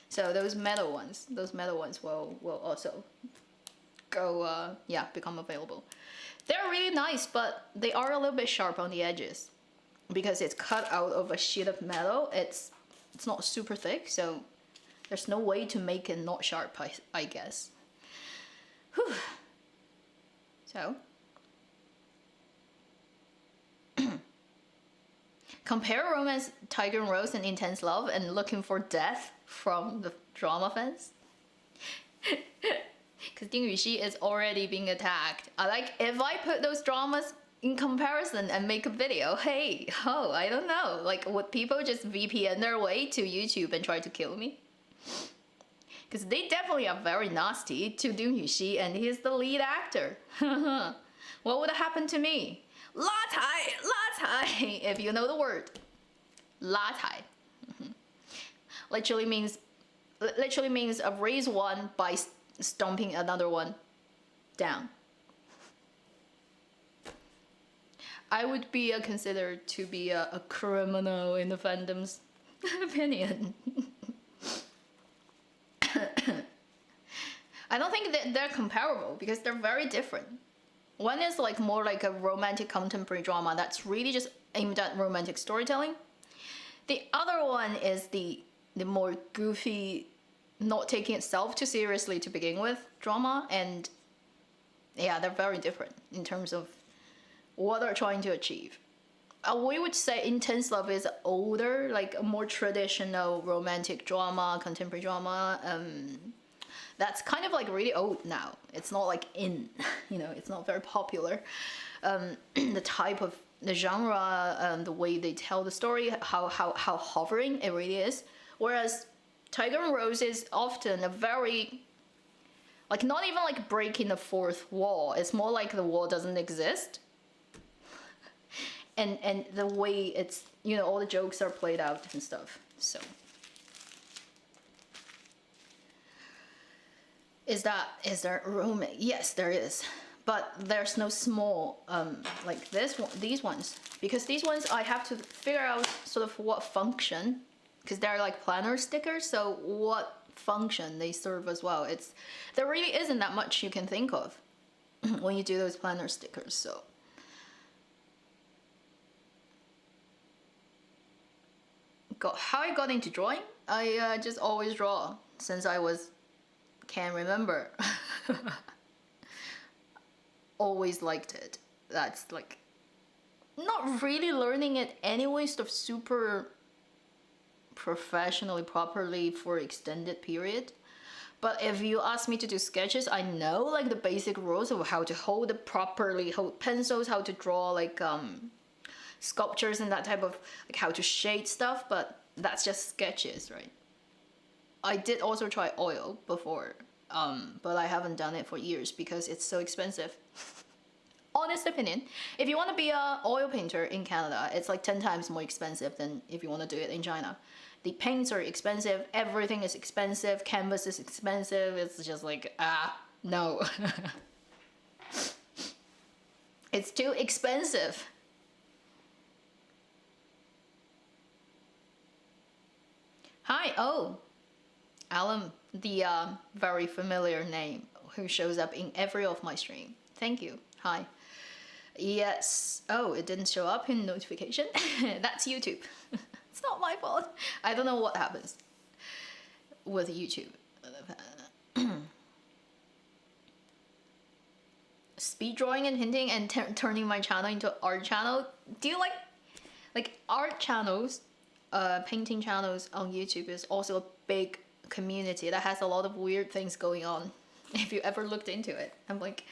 So those metal ones will also go, become available. They're really nice, but they are a little bit sharp on the edges because it's cut out of a sheet of metal. It's not super thick, so there's no way to make it not sharp, I guess. Whew. So compare Romance, Tiger and Rose, and Intense Love and Looking for Death from the drama fans. Because Ding Yuxi is already being attacked. If I put those dramas in comparison and make a video, I don't know. Like, would people just VPN their way to YouTube and try to kill me? Because they definitely are very nasty to Ding Yuxi, and he's the lead actor. What would have happened to me? La Tai, if you know the word. La Tai. Literally means raise one by stomping another one down. I would be considered to be a criminal in the fandom's opinion. I don't think that they're comparable because they're very different. One is like more like a romantic contemporary drama that's really just aimed at romantic storytelling. The other one is the more goofy, not taking itself too seriously to begin with drama, and yeah, they're very different in terms of what they're trying to achieve. We would say intense love is older, like a more traditional romantic drama, contemporary drama. That's kind of like really old now. It's not like in, it's not very popular. The type of the genre, the way they tell the story, how hovering it really is. Whereas Tiger and Rose is often a very, like, not even like breaking the fourth wall. It's more like the wall doesn't exist. And the way it's, all the jokes are played out and stuff. So is there room? Yes, there is, but there's no small like these ones, because these ones I have to figure out sort of what function, because they're like planner stickers, so what function they serve as well. There really isn't that much you can think of when you do those planner stickers. So how I got into drawing, I just always draw since I can remember. Always liked it. That's like not really learning it anyway, sort of super professionally properly for extended period. But if you ask me to do sketches, I know like the basic rules of how to hold pencils, how to draw like sculptures and that type of, like, how to shade stuff, but that's just sketches, right? I did also try oil before, but I haven't done it for years because it's so expensive. Honest opinion, if you want to be an oil painter in Canada, it's like 10 times more expensive than if you want to do it in China. The paints are expensive, everything is expensive, canvas is expensive. It's just like, no. It's too expensive. Hi, Alan, the very familiar name who shows up in every of my stream. Thank you. Hi. Yes. Oh, it didn't show up in notification. That's YouTube. It's not my fault. I don't know what happens with YouTube. Speed drawing and hinting and turning my channel into art channel. Do you like art channels? Painting channels on YouTube is also a big community that has a lot of weird things going on. If you ever looked into it, I'm like,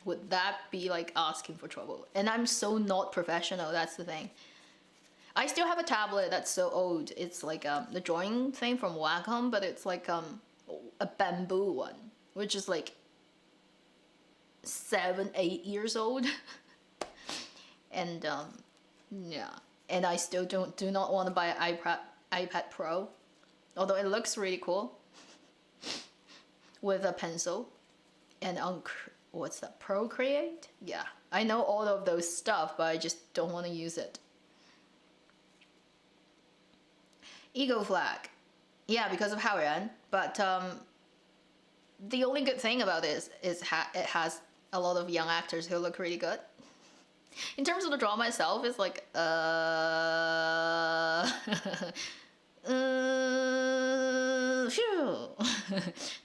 would that be like asking for trouble? And I'm so not professional, that's the thing. I still have a tablet that's so old. It's like the drawing thing from Wacom, but it's like a bamboo one, which is like 7-8 years old. And yeah, and I still do not want to buy an iPad Pro, although it looks really cool with a pencil and what's that, Procreate? Yeah, I know all of those stuff, but I just don't want to use it. Ego flag, yeah, because of Haoyan. But the only good thing about it is it has a lot of young actors who look really good. In terms of the drama itself, it's like phew.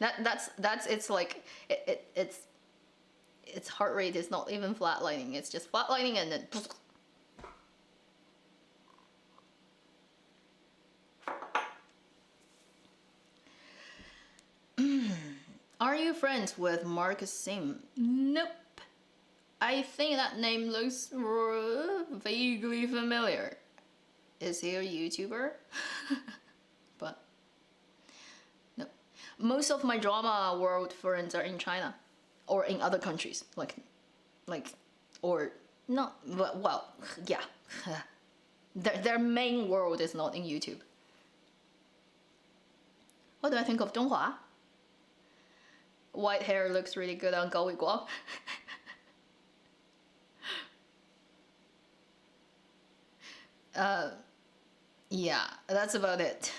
that's it's like its heart rate is not even flatlining. It's just flatlining and then. Are you friends with Marcus Sim? Nope. I think that name looks vaguely familiar. Is he a YouTuber? But no. Most of my drama world friends are in China or in other countries, like or not. Well, yeah. Their main world is not in YouTube. What do I think of Donghua? White hair looks really good on Gao Guang. Yeah, that's about it.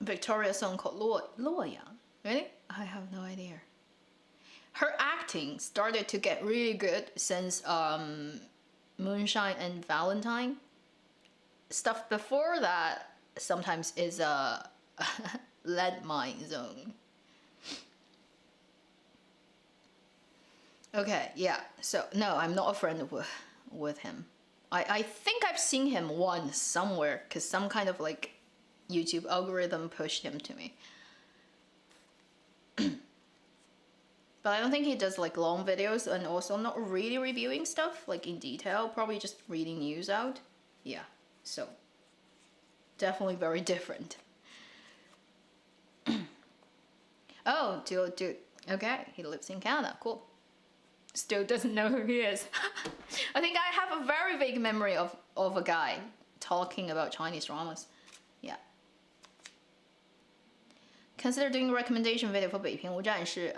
Victoria song called Luo Yang. Really? I have no idea. Her acting started to get really good since Moonshine and Valentine. stuff before that sometimes is a landmine zone. Okay, yeah. So no, I'm not a friend with him. I think I've seen him once somewhere because some kind of like YouTube algorithm pushed him to me. But I don't think he does like long videos, and also not really reviewing stuff like in detail, probably just reading news out. Yeah, so definitely very different. Oh, dude. Okay, he lives in Canada. Cool. Still doesn't know who he is. I think I have a very vague memory of a guy talking about Chinese dramas. Yeah. Consider doing a recommendation video for 北平无战事.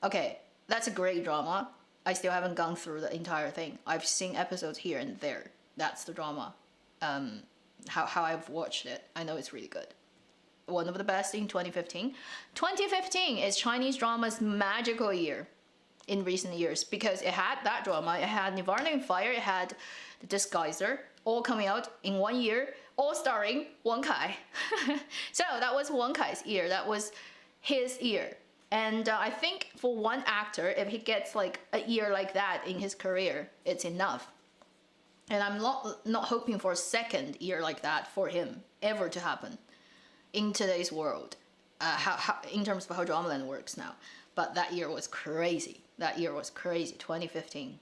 Okay, that's a great drama. I still haven't gone through the entire thing. I've seen episodes here and there. That's the drama. How I've watched it. I know it's really good. One of the best in 2015. 2015 is Chinese drama's magical year in recent years because it had that drama, it had Nirvana and Fire, it had The Disguiser, all coming out in 1 year, all starring Wang Kai. So that was Wang Kai's year, that was his year. And I think for one actor, if he gets like a year like that in his career, it's enough. And I'm not hoping for a second year like that for him ever to happen in today's world, how in terms of how dramaland works now. But that year was crazy. That year was crazy, 2015.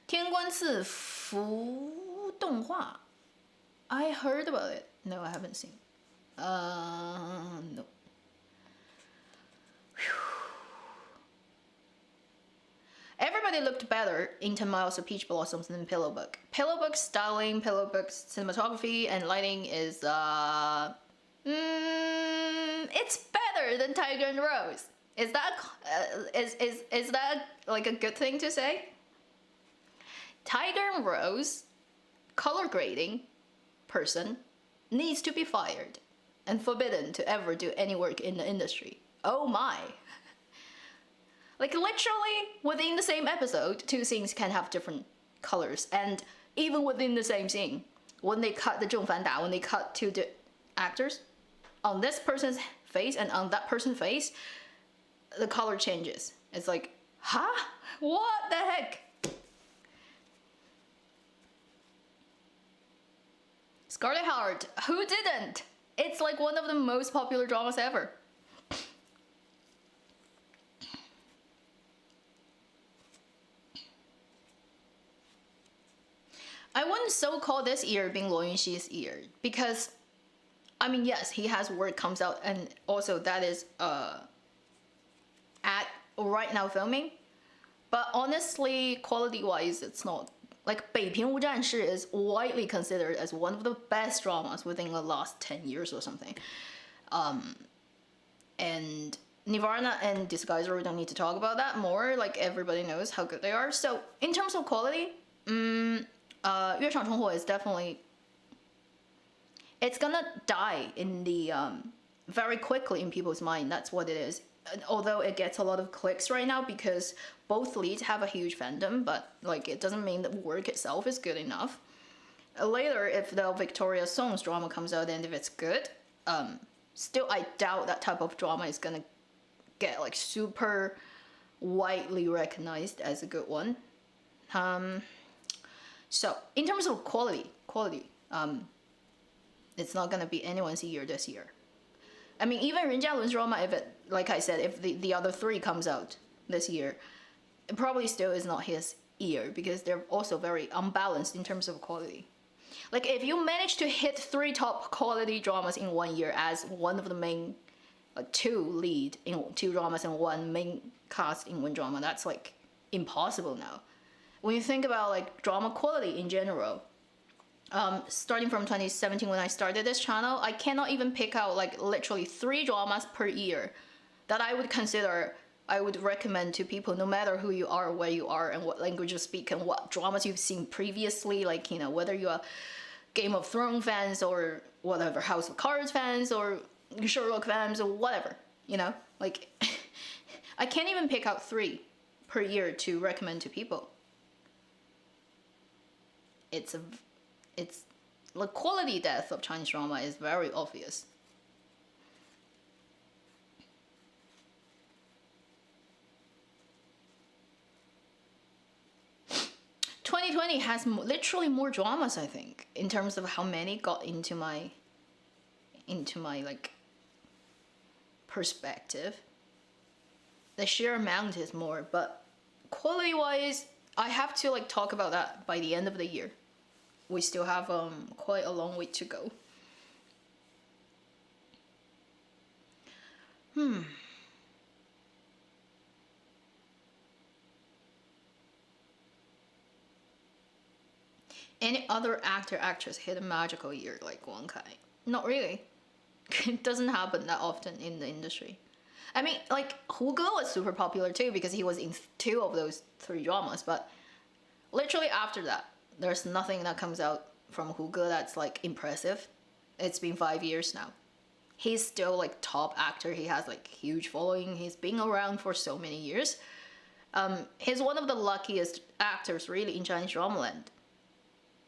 Tianguanci Fu Donghua. I heard about it. No, I haven't seen. No. Everybody looked better in 10 Miles of Peach Blossoms than Pillow Book. Pillow Book's styling, Pillow Book's cinematography and lighting is it's better than Tiger and Rose. Is that is that like a good thing to say? Tiger and Rose color grading person needs to be fired and forbidden to ever do any work in the industry. Oh my. Like literally within the same episode, two scenes can have different colors, and even within the same scene, when they cut the 正反打, when they cut to the actors, on this person's face and on that person's face, the color changes. It's like, huh? What the heck? Scarlet Heart, who didn't? It's like one of the most popular dramas ever. I wouldn't so call this year being Luo Yunxi's year because, I mean, yes, he has work comes out, and also that is at right now filming, but honestly, quality-wise, it's not. Like 北平无战事 is widely considered as one of the best dramas within the last 10 years or something. And Nirvana and Disguiser, we don't need to talk about that more. Like everybody knows how good they are. So in terms of quality, 乐场重火 is definitely, it's gonna die in the very quickly in people's mind. That's what it is. Although it gets a lot of clicks right now because both leads have a huge fandom, but like it doesn't mean the work itself is good enough. Later, if the Victoria Songs drama comes out and if it's good, still I doubt that type of drama is gonna get like super widely recognized as a good one. So in terms of quality, it's not gonna be anyone's year this year. I mean, even Ren Jialun's drama, if it, like I said, if the other three comes out this year, it probably still is not his year because they're also very unbalanced in terms of quality. Like if you manage to hit 3 top quality dramas in 1 year as one of the main, like 2 lead in 2 dramas and 1 main cast in 1 drama, that's like impossible now. When you think about like drama quality in general, starting from 2017 when I started this channel, I cannot even pick out like literally 3 dramas per year that I would consider, I would recommend to people no matter who you are, where you are, and what language you speak, and what dramas you've seen previously, like, you know, whether you're Game of Thrones fans or whatever, House of Cards fans or Sherlock fans or whatever, you know, like I can't even pick out 3 per year to recommend to people. It's the quality death of Chinese drama is very obvious. "2020 has literally more dramas, I think, in terms of how many got into my like perspective. The sheer amount is more, but quality wise, I have to like talk about that by the end of the year. We still have quite a long way to go. Any other actor, actress hit a magical year like Wang Kai? Not really. It doesn't happen that often in the industry. I mean, like, Hu Ge was super popular too because he was in 2 of those 3 dramas, but literally after that, there's nothing that comes out from Hu Ge that's like impressive. It's been 5 years now. He's still like top actor. He has like huge following. He's been around for so many years. He's one of the luckiest actors really in Chinese drama land.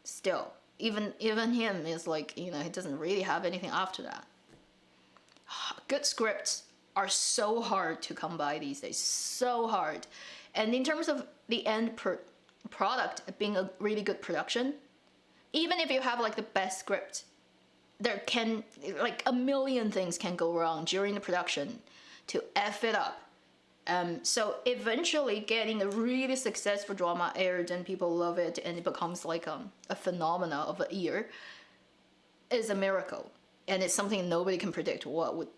Still, even him is like, you know, he doesn't really have anything after that. Good scripts are so hard to come by these days, so hard. And in terms of the end product being a really good production, even if you have like the best script, there can, like, a million things can go wrong during the production to F it up. So eventually getting a really successful drama aired and people love it and it becomes like a phenomena of a year is a miracle. And it's something nobody can predict what would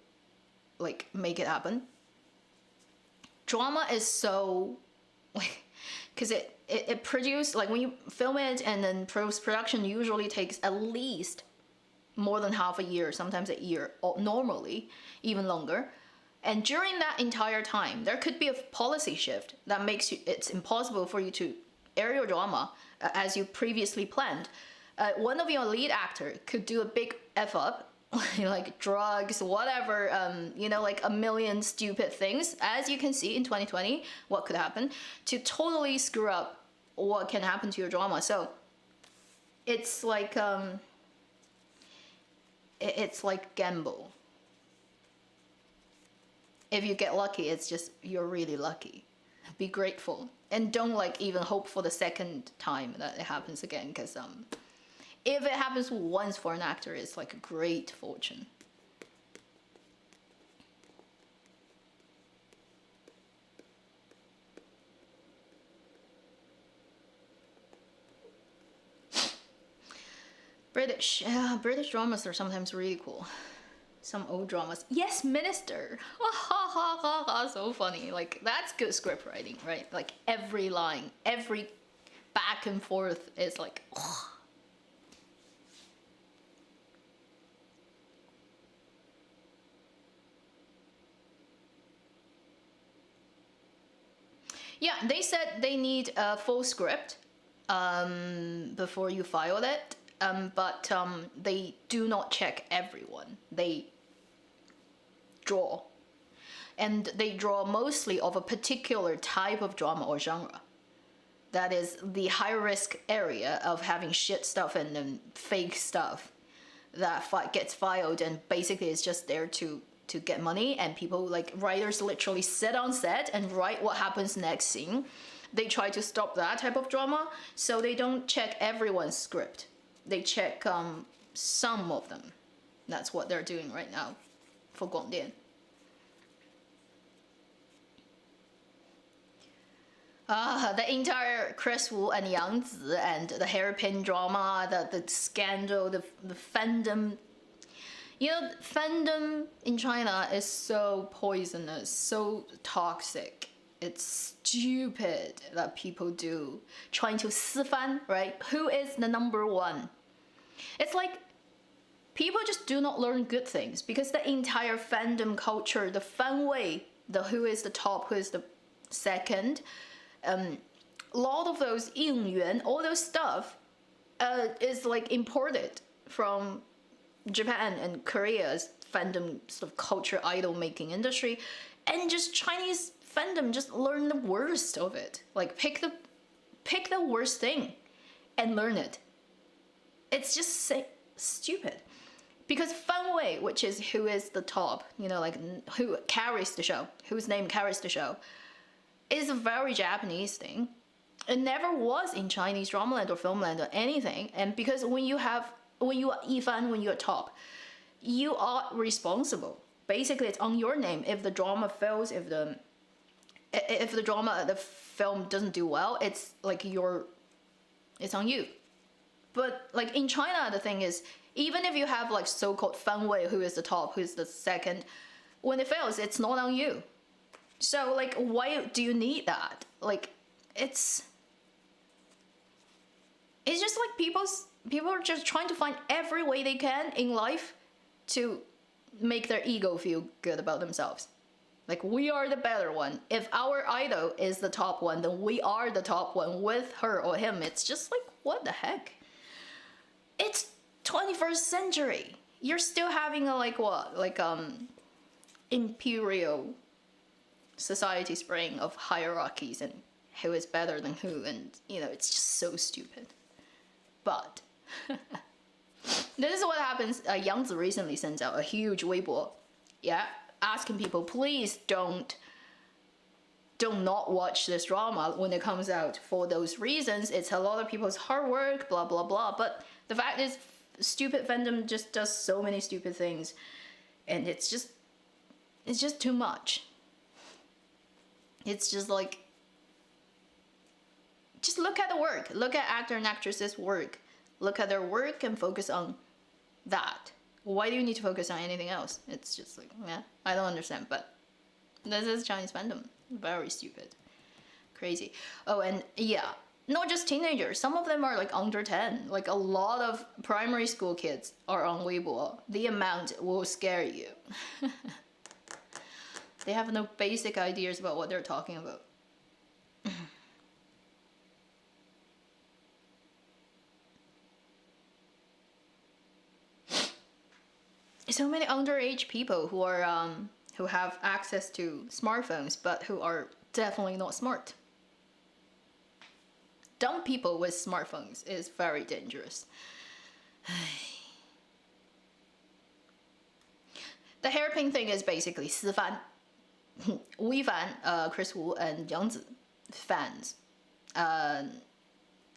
like make it happen. Drama is so like, because it produced, like when you film it and then post-production usually takes at least more than half a year, sometimes a year, or normally even longer. And during that entire time, there could be a policy shift that makes it's impossible for you to air your drama as you previously planned. One of your lead actor could do a big F up, like drugs, whatever, you know, like a million stupid things, as you can see in 2020, what could happen, to totally screw up what can happen to your drama. So it's like gamble. If you get lucky, it's just you're really lucky. Be grateful and don't like even hope for the second time that it happens again, because if it happens once for an actor, it's like a great fortune. British dramas are sometimes really cool. Some old dramas. Yes, Minister. So funny. Like, that's good script writing, right? Like every line, every back and forth is like, oh. Yeah, they said they need a full script before you file it, but they do not check everyone. They draw. And they draw mostly of a particular type of drama or genre. That is the high risk area of having shit stuff and then fake stuff that gets filed, and basically it's just there to get money, and people, like writers, literally sit on set and write what happens next scene. They try to stop that type of drama, so they don't check everyone's script. They check some of them. That's what they're doing right now for Guangdian. The entire Chris Wu and Yang Zi and the hairpin drama, the scandal, the fandom. You know, fandom in China is so poisonous, so toxic. It's stupid that people do. Trying to 四番, right? Who is the number one? It's like people just do not learn good things because the entire fandom culture, the fan way, the who is the top, who is the second, a lot of those 应援, all those stuff is like imported from Japan and Korea's fandom sort of culture idol making industry, and just Chinese fandom just learn the worst of it. Like pick the worst thing and learn it. It's just stupid. Because Fanwei, which is who is the top, you know, like who carries the show, whose name carries the show, is a very Japanese thing. It never was in Chinese dramaland or filmland or anything. And because when you are Yifan, when you're top, you are responsible. Basically, it's on your name. If the drama fails, if the film doesn't do well, it's like it's on you. But like in China, the thing is, even if you have like so-called Fanwei, who is the top, who's the second, when it fails, it's not on you. So like, why do you need that? Like, it's just like people are just trying to find every way they can in life to make their ego feel good about themselves. Like, we are the better one. If our idol is the top one, then we are the top one with her or him. It's just like, what the heck? It's 21st century. You're still having a imperial society spring of hierarchies and who is better than who, and you know, it's just so stupid. But this is what happens. Yangzi recently sent out a huge Weibo, yeah, asking people, please don't not watch this drama when it comes out for those reasons. It's a lot of people's hard work, blah blah blah. But the fact is, stupid fandom just does so many stupid things, and it's just too much. It's just like, just look at the work. Look at actor and actresses' work. Look at their work and focus on that. Why do you need to focus on anything else? It's just like, yeah, I don't understand. But this is Chinese fandom. Very stupid. Crazy. Oh, and yeah, not just teenagers. Some of them are like under 10. Like a lot of primary school kids are on Weibo. The amount will scare you. They have no basic ideas about what they're talking about. So many underage people who are who have access to smartphones, but who are definitely not smart. Dumb people with smartphones is very dangerous. The hairpin thing is basically Sifan, Wei Fan, Chris Wu, and Yangzi fans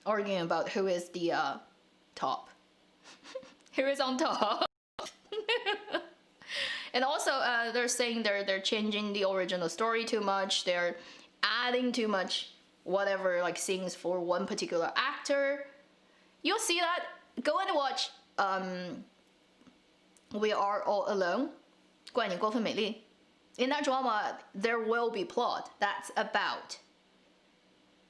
arguing about who is the top. Who is on top? And also, they're saying they're changing the original story too much. They're adding too much whatever like scenes for one particular actor. You'll see that. Go and watch We Are All Alone. 怪你过分美丽. In that drama, there will be plot. That's about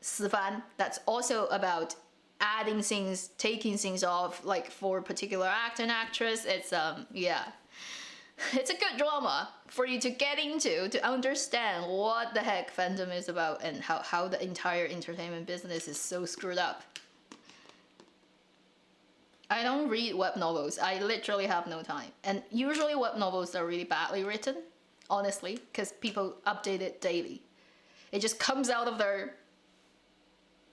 Sifan. That's also about adding scenes, taking scenes off, like for a particular actor and actress. It's yeah. It's a good drama for you to get into, to understand what the heck fandom is about and how the entire entertainment business is so screwed up. I don't read web novels. I literally have no time. And usually web novels are really badly written, honestly, because people update it daily. It just comes out of there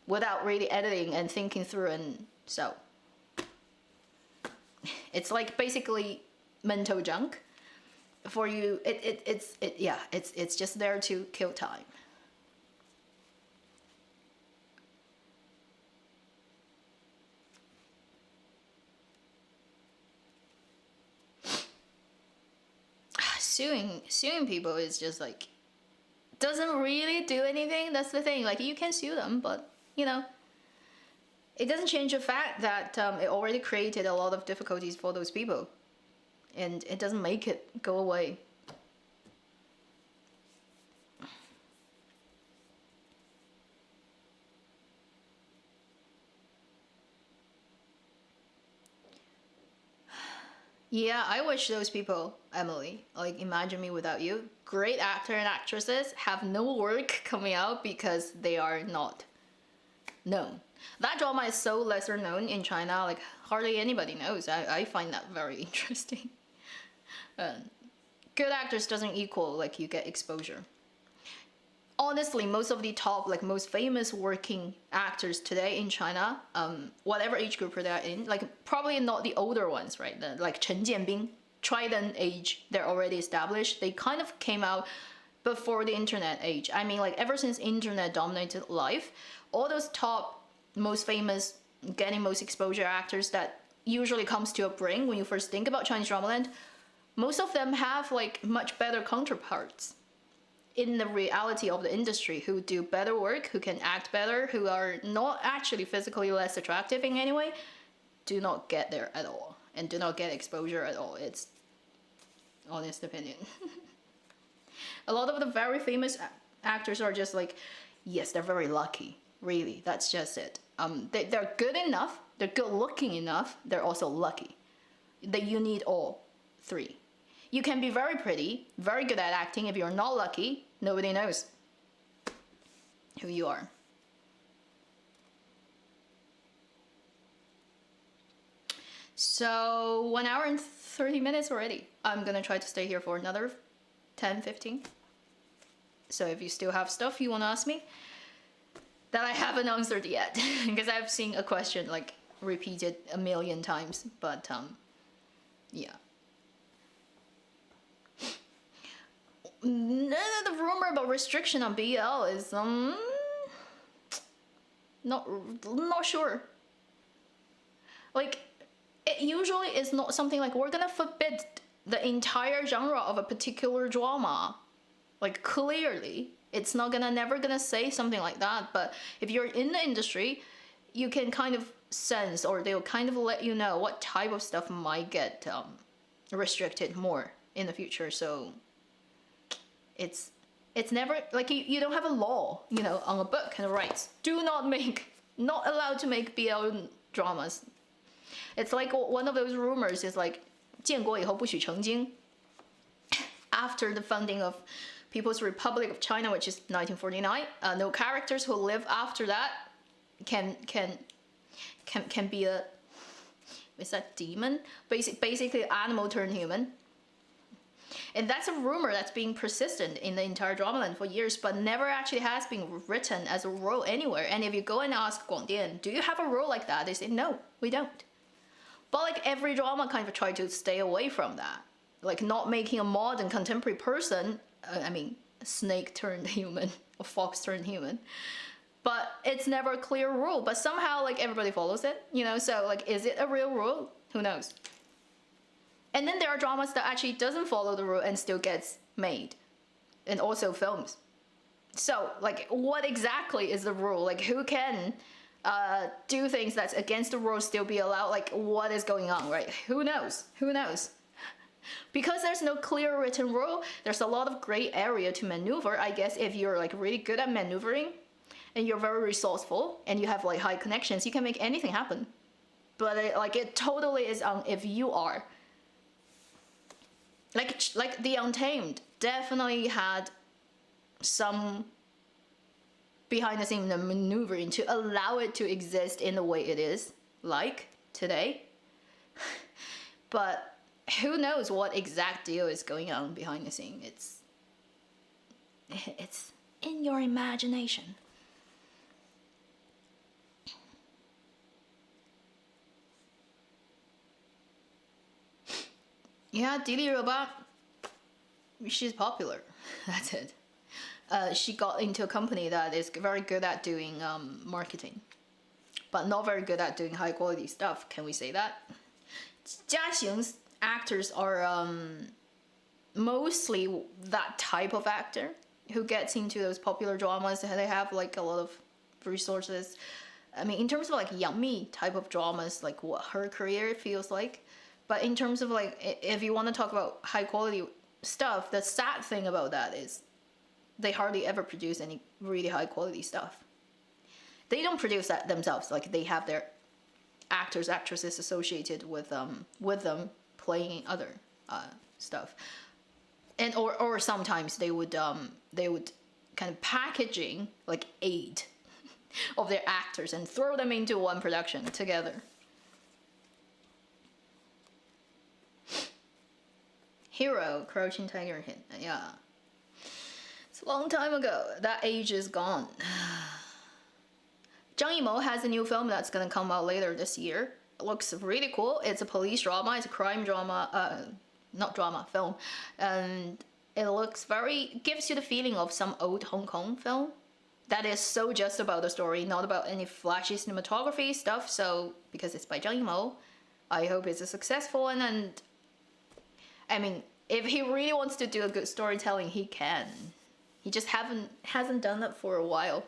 without really editing and thinking through, and so it's like basically mental junk for you. It's just there to kill time. Suing people is just like, doesn't really do anything. That's the thing. Like, you can sue them, but you know, it doesn't change the fact that it already created a lot of difficulties for those people, and it doesn't make it go away. Yeah, I wish those people, Emily, like imagine me without you. Great actor and actresses have no work coming out because they are not known. That drama is so lesser known in China, like hardly anybody knows. I find that very interesting. Good actors doesn't equal like you get exposure. honestly, most of the top, like most famous working actors today in China, whatever age group they're in, like probably not the older ones, right? Like Chen Jianbing, Trident age, they're already established. They kind of came out before the internet age. I mean, like ever since internet dominated life, all those top, most famous, getting most exposure actors that usually comes to your brain when you first think about Chinese drama land, most of them have like much better counterparts in the reality of the industry who do better work, who can act better, who are not actually physically less attractive in any way, do not get there at all and do not get exposure at all. It's honest opinion. A lot of the very famous actors are just like, yes, they're very lucky. Really, that's just it. They're good enough, they're good looking enough, they're also lucky. That you need all three. You can be very pretty, very good at acting. If you're not lucky, nobody knows who you are. So 1 hour and 30 minutes already. I'm gonna try to stay here for another 10, 15. So if you still have stuff you wanna ask me that I haven't answered yet, because I've seen a question like repeated a million times, but yeah. The rumor about restriction on BL is not sure. Like it usually is not something like we're gonna forbid the entire genre of a particular drama. Like clearly, it's not gonna never gonna say something like that. But if you're in the industry, you can kind of sense, or they'll kind of let you know what type of stuff might get restricted more in the future. So it's never like you don't have a law, you know, on a book and writes not allowed to make BL dramas. It's like one of those rumors is like 建国以后不许成精. After the founding of People's Republic of China, which is 1949, no characters who live after that can be a, is that demon? Basically animal turned human. And that's a rumor that's being persistent in the entire dramaland for years, but never actually has been written as a rule anywhere. And if you go and ask Guangdian, do you have a rule like that? They say, no, we don't. But like every drama kind of tried to stay away from that. Like not making a modern contemporary person, I mean, snake turned human, or fox turned human. But it's never a clear rule, but somehow like everybody follows it, you know? So like, is it a real rule? Who knows? And then there are dramas that actually doesn't follow the rule and still gets made, and also films. So like, what exactly is the rule? Like, who can do things that's against the rules still be allowed? Like, what is going on, right? Who knows? Who knows? Because there's no clear written rule, there's a lot of gray area to maneuver. I guess if you're like really good at maneuvering, and you're very resourceful, and you have like high connections, you can make anything happen. But it totally is on if you are. Like The Untamed definitely had some behind the scenes maneuvering to allow it to exist in the way it is, like today. But who knows what exact deal is going on behind the scene? It's in your imagination. Yeah, Dili Robot, she's popular. That's it. She got into a company that is very good at doing marketing, but not very good at doing high quality stuff. Can we say that? Jiaxing's actors are mostly that type of actor who gets into those popular dramas. They have like a lot of resources. I mean, in terms of like Yang Mi type of dramas, like what her career feels like. But in terms of like, if you want to talk about high quality stuff, the sad thing about that is they hardly ever produce any really high quality stuff. They don't produce that themselves. Like they have their actors, actresses associated with them playing other stuff. And or sometimes they would kind of packaging like 8 of their actors and throw them into one production together. Hero, Crouching Tiger hit. Yeah. It's a long time ago. That age is gone. Zhang Yimou has a new film that's gonna come out later this year. It looks really cool. It's a police drama. It's a crime drama. Not drama, film. And it looks gives you the feeling of some old Hong Kong film. That is so just about the story, not about any flashy cinematography stuff. So, because it's by Zhang Yimou, I hope it's a successful one. And, I mean, if he really wants to do a good storytelling, he can. He just hasn't done that for a while.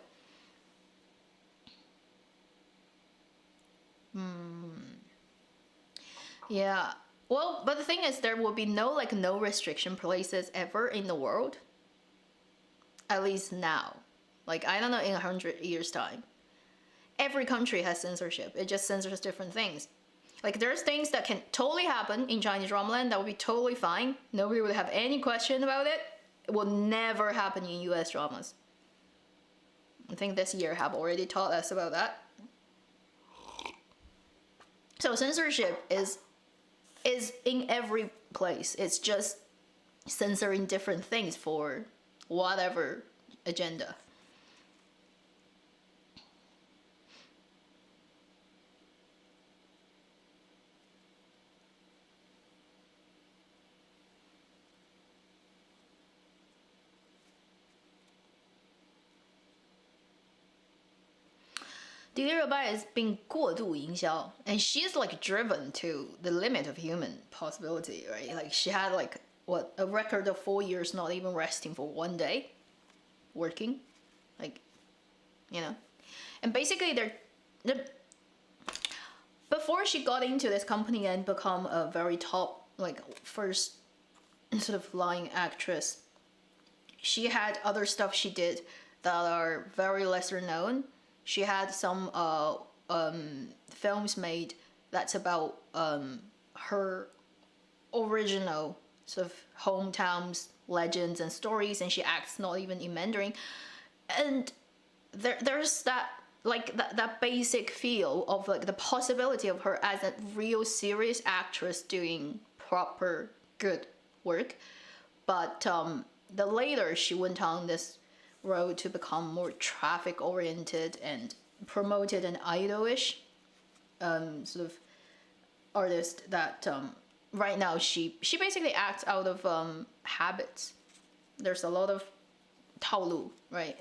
Yeah. Well, but the thing is, there will be no restriction places ever in the world. At least now. Like, I don't know, in 100 years' time. Every country has censorship. It just censors different things. Like, there's things that can totally happen in Chinese dramaland that would be totally fine. Nobody would have any question about it. It will never happen in US dramas. I think this year have already taught us about that. So censorship is in every place. It's just censoring different things for whatever agenda. Diliraba is being 过度营销, and she's like driven to the limit of human possibility, right? Like she had a record of 4 years not even resting for one day, working, and basically before she got into this company and become a very top first sort of line actress, she had other stuff she did that are very lesser known. She had some films made that's about her original sort of hometowns, legends, and stories, and she acts not even in Mandarin. And there's that that basic feel of the possibility of her as a real serious actress doing proper good work. But the later she went on this road to become more traffic oriented and promoted an idolish sort of artist that right now she basically acts out of habits. There's a lot of 套路, right?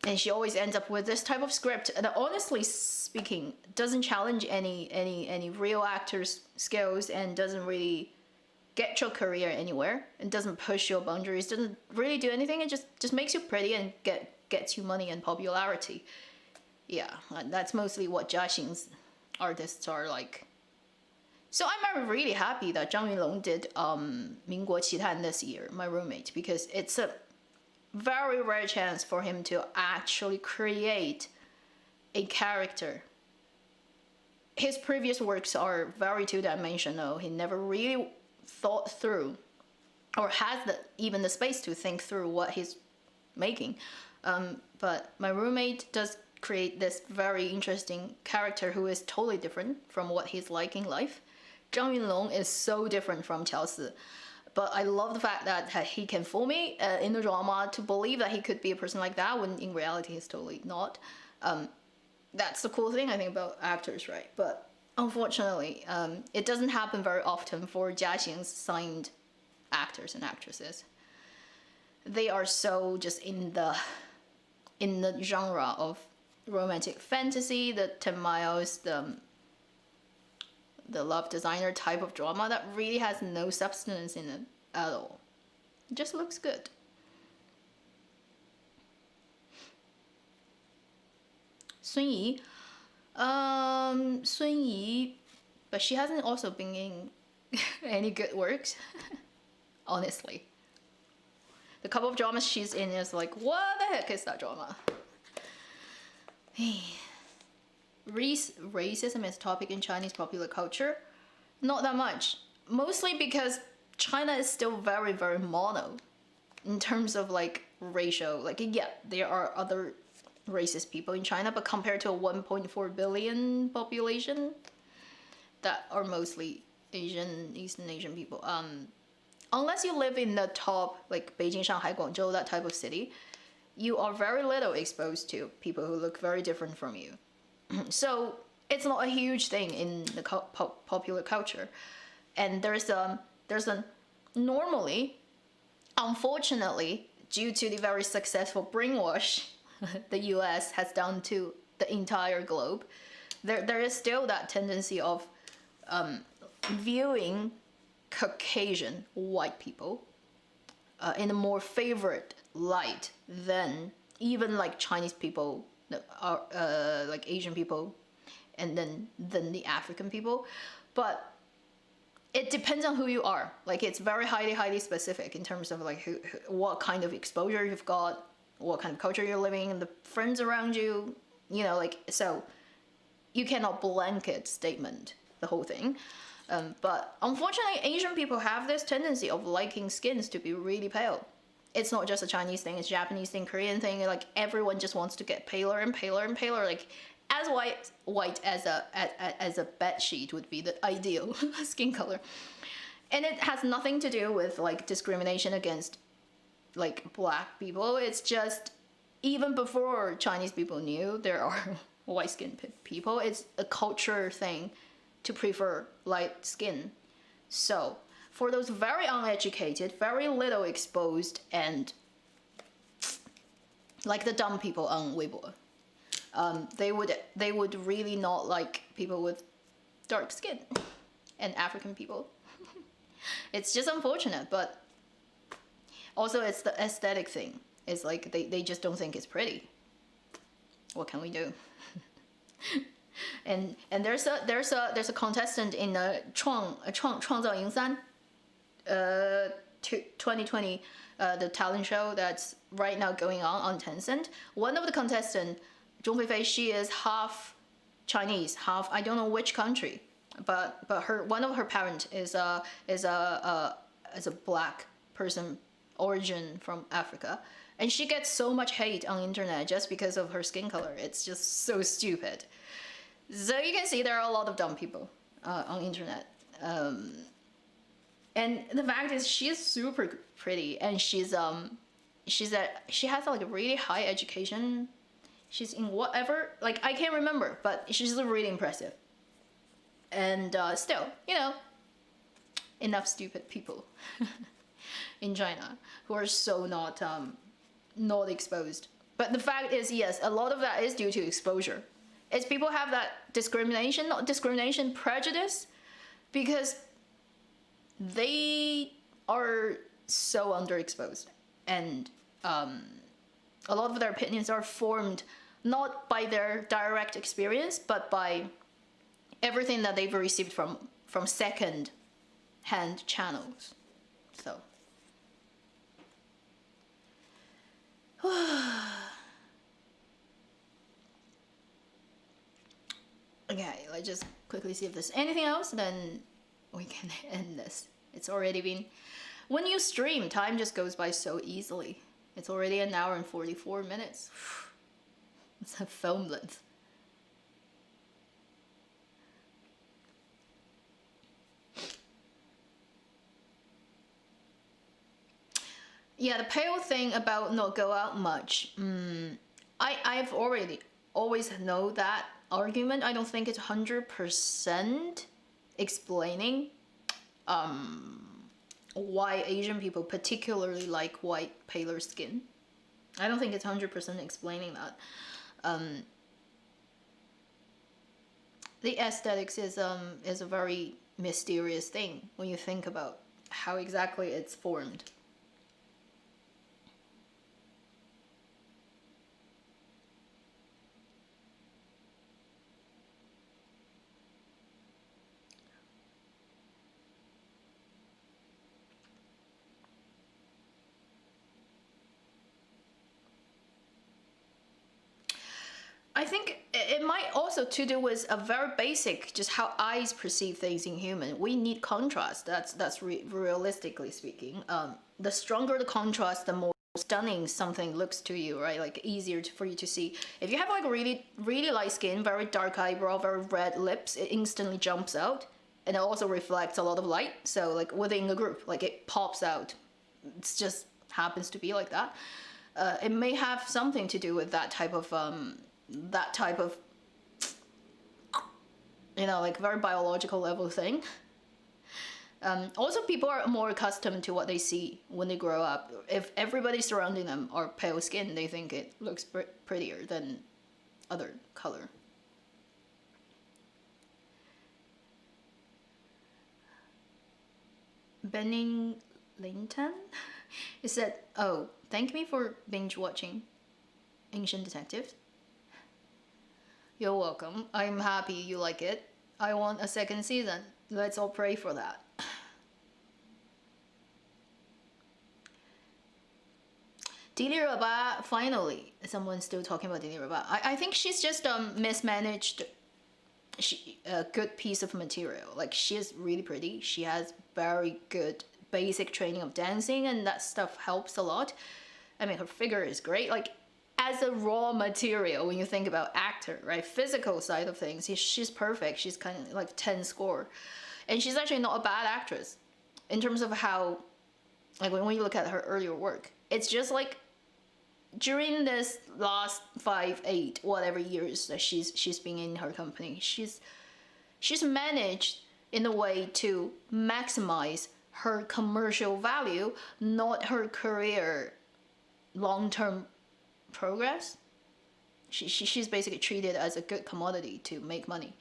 And she always ends up with this type of script that, honestly speaking, doesn't challenge any real actors' skills and doesn't really get your career anywhere, and doesn't push your boundaries, doesn't really do anything. It just makes you pretty and gets you money and popularity. Yeah, that's mostly what Jiaxin's artists are like. So I'm really happy that Zhang Yulong did 民国奇谭 this year, my roommate, because it's a very rare chance for him to actually create a character. His previous works are very two-dimensional. He never really thought through or has even the space to think through what he's making. But my roommate does create this very interesting character who is totally different from what he's like in life. Zhang Yunlong is so different from Qiao Si. But I love the fact that he can fool me in the drama to believe that he could be a person like that when in reality he's totally not. That's the cool thing I think about actors, right? But unfortunately, it doesn't happen very often for Jiaxin's signed actors and actresses. They are so just in the genre of romantic fantasy, the 10 Miles, the love designer type of drama that really has no substance in it at all. It just looks good. Sun Yi. Sun Yi, but she hasn't also been in any good works, honestly. The couple of dramas she's in is like, what the heck is that drama? Racism is a topic in Chinese popular culture. Not that much. Mostly because China is still very, very mono in terms of racial. Yeah, there are other racist people in China, but compared to a 1.4 billion population that are mostly Asian, Eastern Asian people, unless you live in the top, like Beijing, Shanghai, Guangzhou, that type of city, you are very little exposed to people who look very different from you. So it's not a huge thing in the popular culture. And there's a normally, unfortunately, due to the very successful brainwash the US has done to the entire globe, there is still that tendency of viewing Caucasian white people in a more favored light than even like Chinese people, like Asian people, and then the African people. But it depends on who you are. Like it's very highly specific in terms of like what kind of exposure you've got, what kind of culture you're living, and the friends around you. You know, like so you cannot blanket statement the whole thing. But unfortunately, Asian people have this tendency of liking skins to be really pale. It's not just a Chinese thing, it's a Japanese thing, Korean thing. Like everyone just wants to get paler and paler and paler. Like as white as a bed sheet would be the ideal skin color. And it has nothing to do with like discrimination against like black people. It's just even before Chinese people knew there are white skinned people, it's a culture thing to prefer light skin. So for those very uneducated, very little exposed, and like the dumb people on Weibo, they would really not like people with dark skin and African people. It's just unfortunate, but also it's the aesthetic thing. It's like they just don't think it's pretty. What can we do? And there's a contestant in 创造营三 2020 the talent show that's right now going on Tencent. One of the contestants, Zhong Feifei, she is half Chinese, half I don't know which country, but one of her parents is a black person, origin from Africa, and she gets so much hate on the internet just because of her skin color. It's just so stupid. So you can see there are a lot of dumb people on the internet. And the fact is she's super pretty, and she has like a really high education. She's in whatever, like I can't remember, but she's really impressive. And still, you know, enough stupid people in China who are so not exposed. But the fact is, yes, a lot of that is due to exposure. It's people have that discrimination, not discrimination, prejudice, because they are so underexposed, and a lot of their opinions are formed not by their direct experience, but by everything that they've received from second-hand channels. So. Okay, let's just quickly see if there's anything else, then we can end this. It's already been... When you stream, time just goes by so easily. It's already 1 hour and 44 minutes. It's a film length. Yeah, the pale thing about not go out much. I've always know that argument. I don't think it's 100% explaining why Asian people particularly like white, paler skin. I don't think it's 100% explaining that. The aesthetics is a very mysterious thing when you think about how exactly it's formed. I think it might also to do with a very basic, just how eyes perceive things in human. We need contrast. That's realistically speaking. The stronger the contrast, the more stunning something looks to you, right? Like easier for you to see. If you have like really light skin, very dark eyebrow, very red lips, it instantly jumps out. and it also reflects a lot of light. So like within a group, like it pops out. It just happens to be like that. It may have something to do with that type of like very biological level thing. Also, people are more accustomed to what they see when they grow up. If everybody surrounding them are pale skin, they think it looks prettier than other color. Benning Linton? It said, oh, thank me for binge watching Ancient Detectives. You're welcome. I'm happy you like it. I want a second season. Let's all pray for that. Dili Rabat, finally. Someone's still talking about Dili Rabat. I think she's just mismanaged a good piece of material. Like, she is really pretty. She has very good basic training of dancing, and that stuff helps a lot. I mean, her figure is great. Like, as a raw material, when you think about actor, right? Physical side of things, she's perfect. She's kind of like 10 score. And she's actually not a bad actress in terms of how, like when you look at her earlier work, it's just like during this last 5, 8, whatever years that she's been in her company, she's managed in a way to maximize her commercial value, not her career long-term progress. She's basically treated as a good commodity to make money,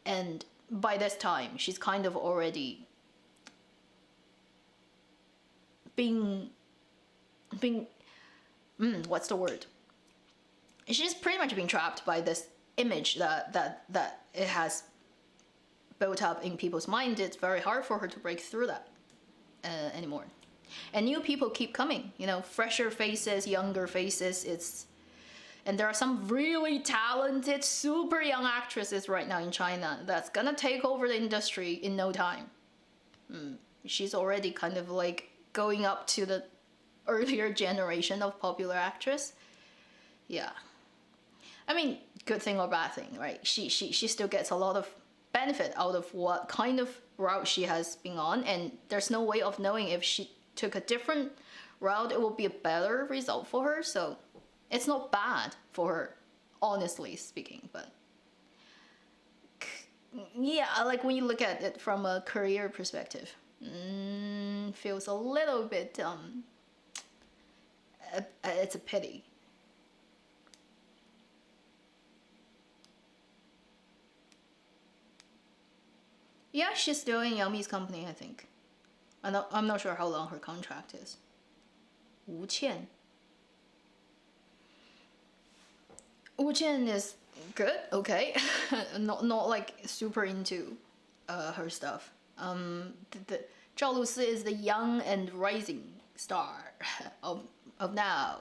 and by this time she's kind of already being what's the word? She's pretty much been trapped by this image that it has built up in people's mind. It's very hard for her to break through that anymore. And new people keep coming, fresher faces, younger faces. And there are some really talented, super young actresses right now in China that's gonna take over the industry in no time. She's already kind of like going up to the earlier generation of popular actress. Yeah. I mean, good thing or bad thing, right? She still gets a lot of benefit out of what kind of route she has been on, and there's no way of knowing if she took a different route, it will be a better result for her. So it's not bad for her, honestly speaking. But yeah, like when you look at it from a career perspective, feels a little bit it's a pity. Yeah, she's still in Yangmi's company, I think. I'm not sure how long her contract is. Wu Qian. Wu Qian is good, okay. not like super into her stuff. The Zhao Lusi is the young and rising star of now.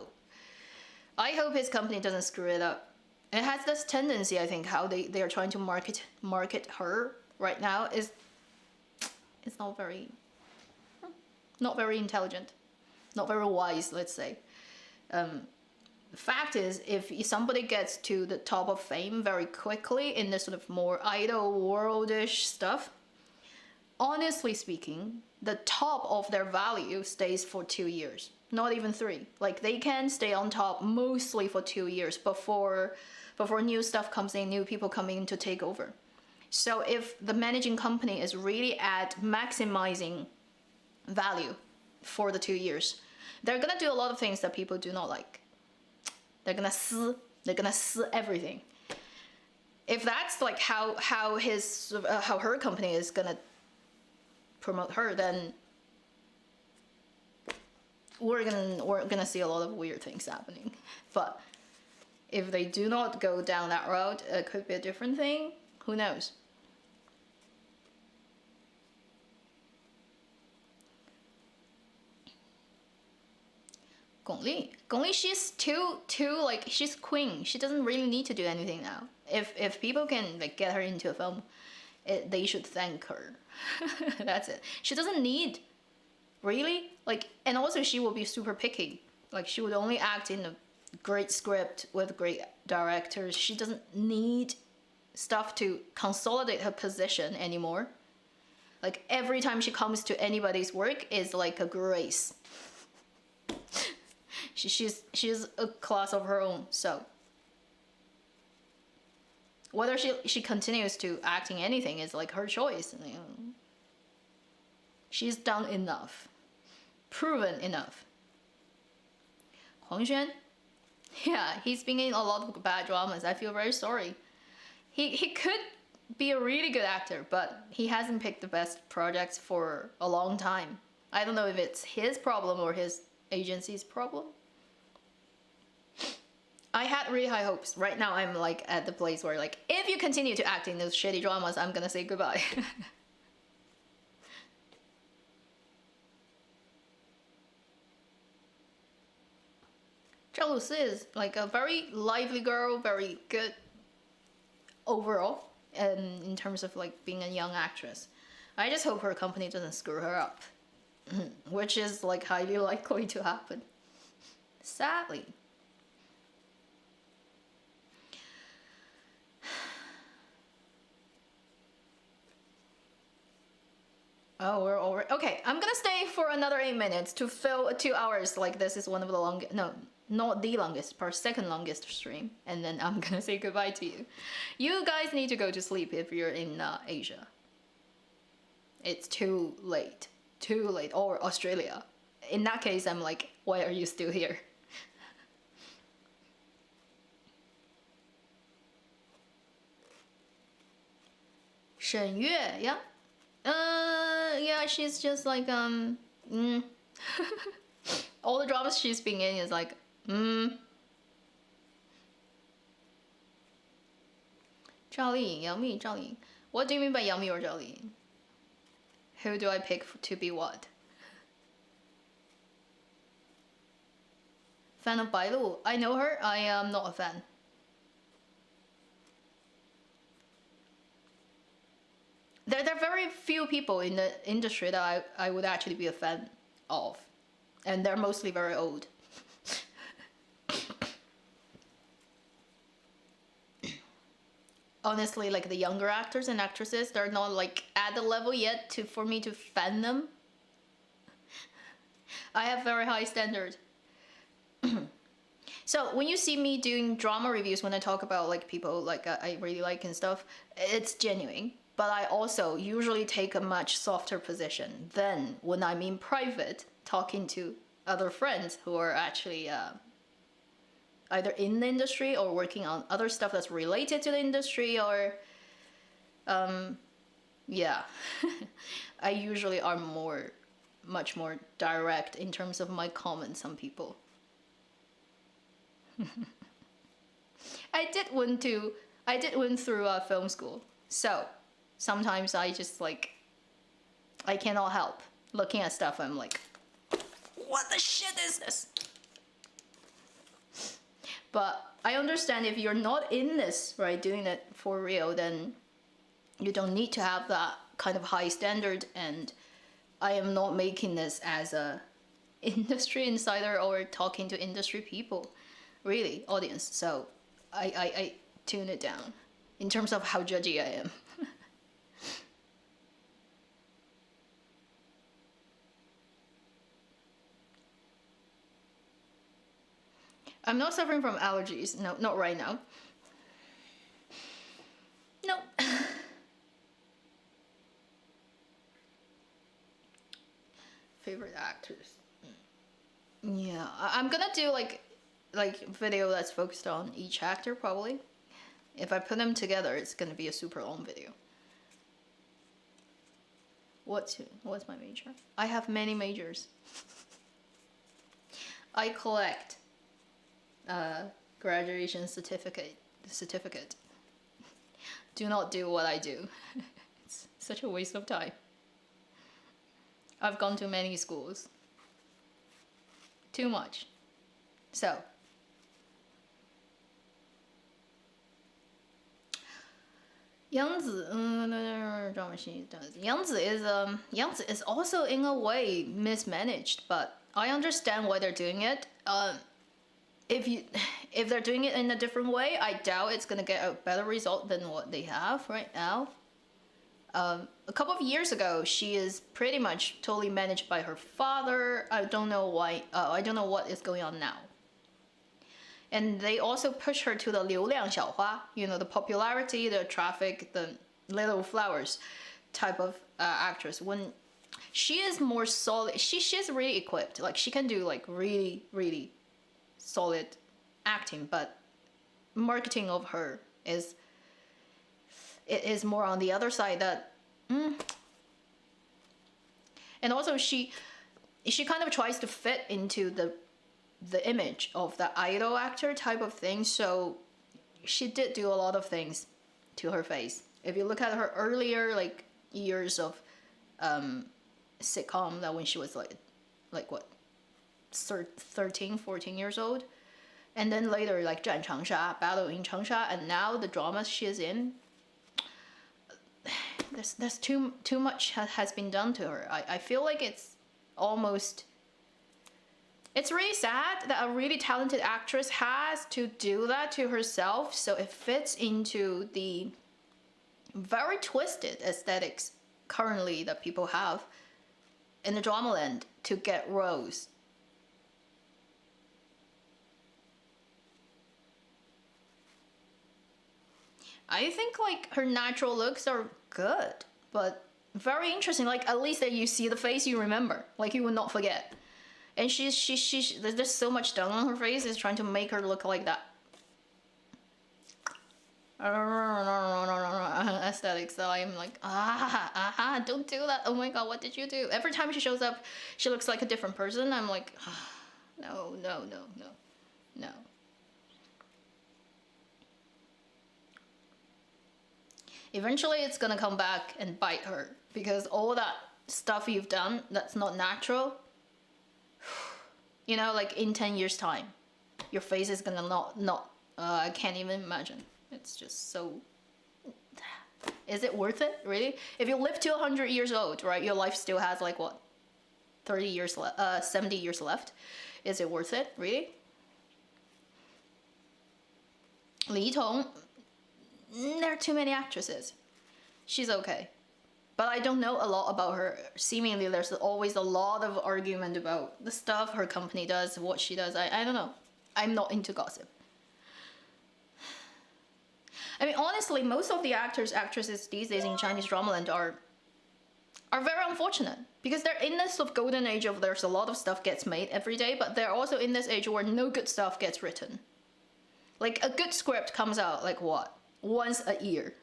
I hope his company doesn't screw it up. It has this tendency, I think, how they are trying to market her right now is not very intelligent, not very wise, let's say. The fact is, if somebody gets to the top of fame very quickly in this sort of more idol worldish stuff, honestly speaking, the top of their value stays for 2 years, not even 3. Like, they can stay on top mostly for 2 years before new stuff comes in, new people come in to take over. So if the managing company is really at maximizing value for the 2 years, they're gonna do a lot of things that people do not like. They're gonna see everything. If that's like how her company is gonna promote her, then we're gonna see a lot of weird things happening. But if they do not go down that route, it could be a different thing. Who knows? Gong Li, she's too like, she's queen. She doesn't really need to do anything now. If people can like get her into a film, they should thank her. That's it. She doesn't need, really, like, and also she will be super picky. Like, she would only act in a great script with great directors. She doesn't need stuff to consolidate her position anymore. Like every time she comes to anybody's work is like a grace. She's a class of her own. So whether she continues to acting anything is like her choice. You know. She's done enough, proven enough. Huang Xuan, yeah, he's been in a lot of bad dramas. I feel very sorry. He could be a really good actor, but he hasn't picked the best projects for a long time. I don't know if it's his problem or his agency's problem. I had really high hopes. Right now I'm like at the place where like, if you continue to act in those shitty dramas, I'm gonna say goodbye. Zhao Lusi is like a very lively girl, very good overall, and in terms of like being a young actress. I just hope her company doesn't screw her up, which is like highly likely to happen, sadly. Oh, we're already okay. I'm gonna stay for another 8 minutes to fill 2 hours. Like this is one of the longest. No, not the longest, per second longest stream. And then I'm gonna say goodbye to you. You guys need to go to sleep if you're in Asia. It's too late. Too late. Or Australia. In that case, I'm like, why are you still here? Shen Yue, yeah. Yeah, she's just like, all the dramas she's been in is like, Zhao Li, Yang Mi, Zhao Li. What do you mean by Yang Mi or Zhao Li? Who do I pick to be what? Fan of Bai Lu? I know her, I am not a fan. There are very few people in the industry that I would actually be a fan of. And they're mostly very old. Honestly, like the younger actors and actresses, they're not like at the level yet for me to fan them. I have very high standards. So when you see me doing drama reviews, when I talk about like people like I really like and stuff, it's genuine. But I also usually take a much softer position than when I'm in private talking to other friends who are actually either in the industry or working on other stuff that's related to the industry or yeah. I usually are much more direct in terms of my comments on people. I did win through film school, so sometimes I just like, I cannot help looking at stuff. I'm like, what the shit is this? But I understand if you're not in this, right, doing it for real, then you don't need to have that kind of high standard. And I am not making this as a industry insider or talking to industry people, really, audience. So I tune it down in terms of how judgy I am. I'm not suffering from allergies. No, not right now. No. Favorite actors. Yeah, I'm gonna do like video that's focused on each actor probably. If I put them together, it's gonna be a super long video. What's my major? I have many majors. I collect graduation certificate. Do not do what I do. It's such a waste of time. I've gone to many schools. Too much. So Yang Zi is also in a way mismanaged, but I understand why they're doing it. If they're doing it in a different way, I doubt it's gonna get a better result than what they have right now. a couple of years ago, she is pretty much totally managed by her father. I don't know why. I don't know what is going on now. And they also push her to the 流量小花, the popularity, the traffic, the little flowers type of actress. When she is more solid, she's really equipped. Like she can do like really, really solid acting, but marketing of her is more on the other side that and also she kind of tries to fit into the image of the idol actor type of thing, so she did do a lot of things to her face. If you look at her earlier like years of sitcom, that when she was like what 13 14 years old, and then later like 战长沙, Battle in Changsha, and now the dramas she is in, there's too much has been done to her. I feel like it's really sad that a really talented actress has to do that to herself, so it fits into the very twisted aesthetics currently that people have in the drama land to get roles. I think like her natural looks are good, but very interesting. Like at least that you see the face, you remember, like you will not forget. And there's so much done on her face is trying to make her look like that aesthetics that I'm like, don't do that. Oh my god, what did you do? Every time she shows up, she looks like a different person. I'm like, no. Eventually it's gonna come back and bite her, because all that stuff you've done that's not natural, like in 10 years time, your face is gonna not I can't even imagine. It's just so, is it worth it, really? If you live to 100 years old, right, your life still has like what, 30 years 70 years left. Is it worth it, really? Li Tong, there are too many actresses. She's okay, but I don't know a lot about her. Seemingly there's always a lot of argument about the stuff her company does, what she does. I don't know. I'm not into gossip. I mean, honestly, most of the actresses these days in Chinese drama land are very unfortunate, because they're in this sort of golden age of there's a lot of stuff gets made every day, but they're also in this age where no good stuff gets written. Like a good script comes out like what? Once a year.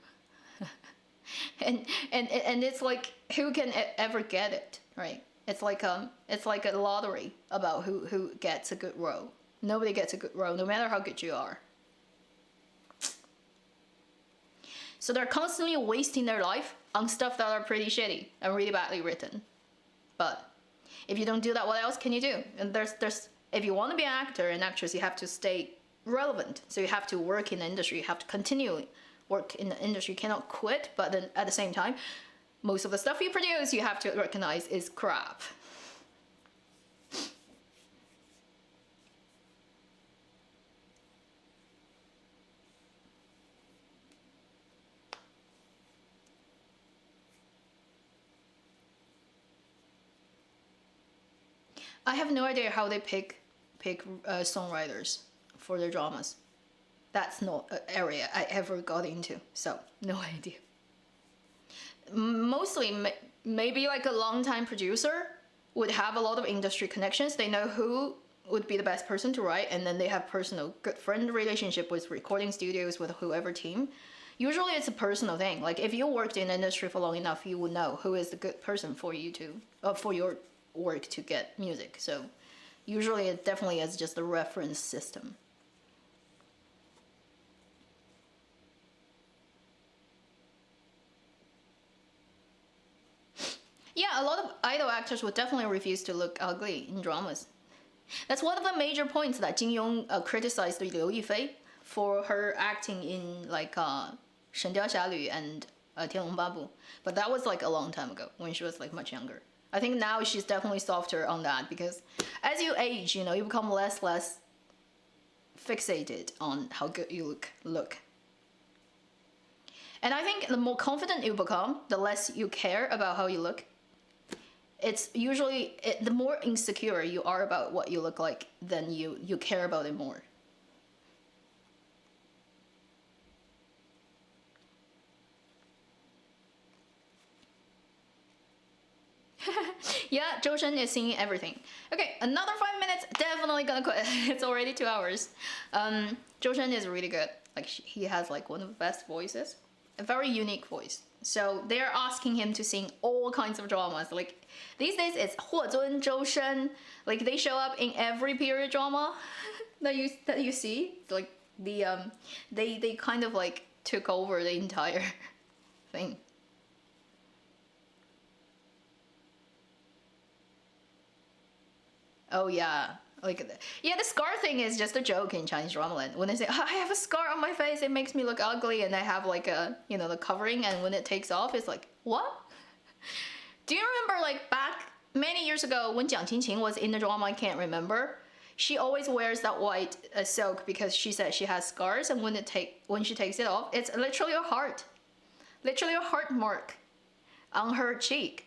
and it's like, who can ever get it, right? It's like a lottery about who gets a good role. Nobody gets a good role, no matter how good you are. So they're constantly wasting their life on stuff that are pretty shitty and really badly written. But if you don't do that, what else can you do? And if you want to be an actor and actress, you have to stay relevant. So you have to work in the industry. You have to continually work in the industry. You cannot quit, but then at the same time, most of the stuff you produce, you have to recognize is crap. I have no idea how they pick songwriters for their dramas. That's not an area I ever got into, so no idea. Mostly, maybe like a long-time producer would have a lot of industry connections. They know who would be the best person to write, and then they have personal good friend relationship with recording studios, with whoever team. Usually it's a personal thing. Like if you worked in the industry for long enough, you would know who is the good person for you to, for your work to get music. So usually it definitely is just a reference system. Yeah, a lot of idol actors would definitely refuse to look ugly in dramas. That's one of the major points that Jin Yong criticized Liu Yifei for her acting in like 神雕侠侣 and 天龙八部. But that was like a long time ago when she was like much younger. I think now she's definitely softer on that, because as you age, you become less fixated on how good you look. And I think the more confident you become, the less you care about how you look. It's usually, the more insecure you are about what you look like, then you care about it more. Yeah, Zhou Shen is singing everything. Okay, another 5 minutes, definitely gonna quit. It's already 2 hours. Zhou Shen is really good. Like, he has like one of the best voices. A very unique voice. So they're asking him to sing all kinds of dramas. Like, these days it's Huozun, Zhou Shen. Like, they show up in every period drama that you see. Like, they kind of like took over the entire thing. Oh yeah, like yeah, the scar thing is just a joke in Chinese drama land. When they say, oh, I have a scar on my face, it makes me look ugly, and I have like a, you know, the covering, and when it takes off, it's like, what? Do you remember like back many years ago when Jiang Qingqing was in the drama? I can't remember. She always wears that white silk because she said she has scars, and when she takes it off, it's literally a heart mark on her cheek,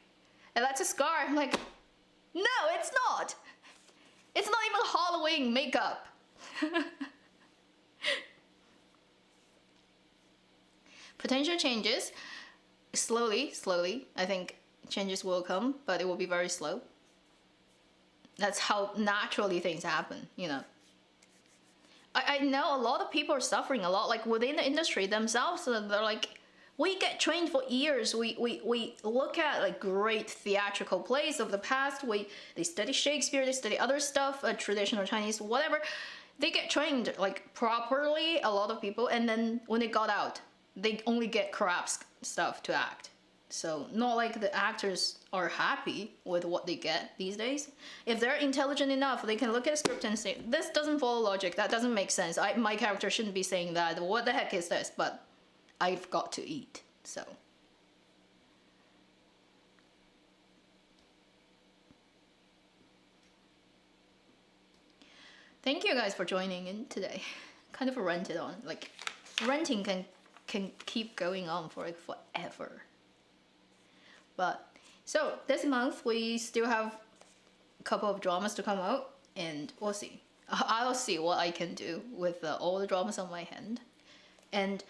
and that's a scar. I'm like, no, it's not. It's not even Halloween makeup. Potential changes. Slowly, I think changes will come, but it will be very slow. That's how naturally things happen, you know. I know a lot of people are suffering a lot, like within the industry themselves. They're like, we get trained for years. We look at like great theatrical plays of the past. They study Shakespeare, they study other stuff, traditional Chinese, whatever. They get trained like properly, a lot of people, and then when they got out, they only get crap stuff to act. So not like the actors are happy with what they get these days. If they're intelligent enough, they can look at a script and say, this doesn't follow logic, that doesn't make sense. My character shouldn't be saying that. What the heck is this? But I've got to eat, so. Thank you guys for joining in today. Kind of rented on, like, renting can keep going on for like forever. But, so this month we still have a couple of dramas to come out, and we'll see. I'll see what I can do with all the dramas on my hand. And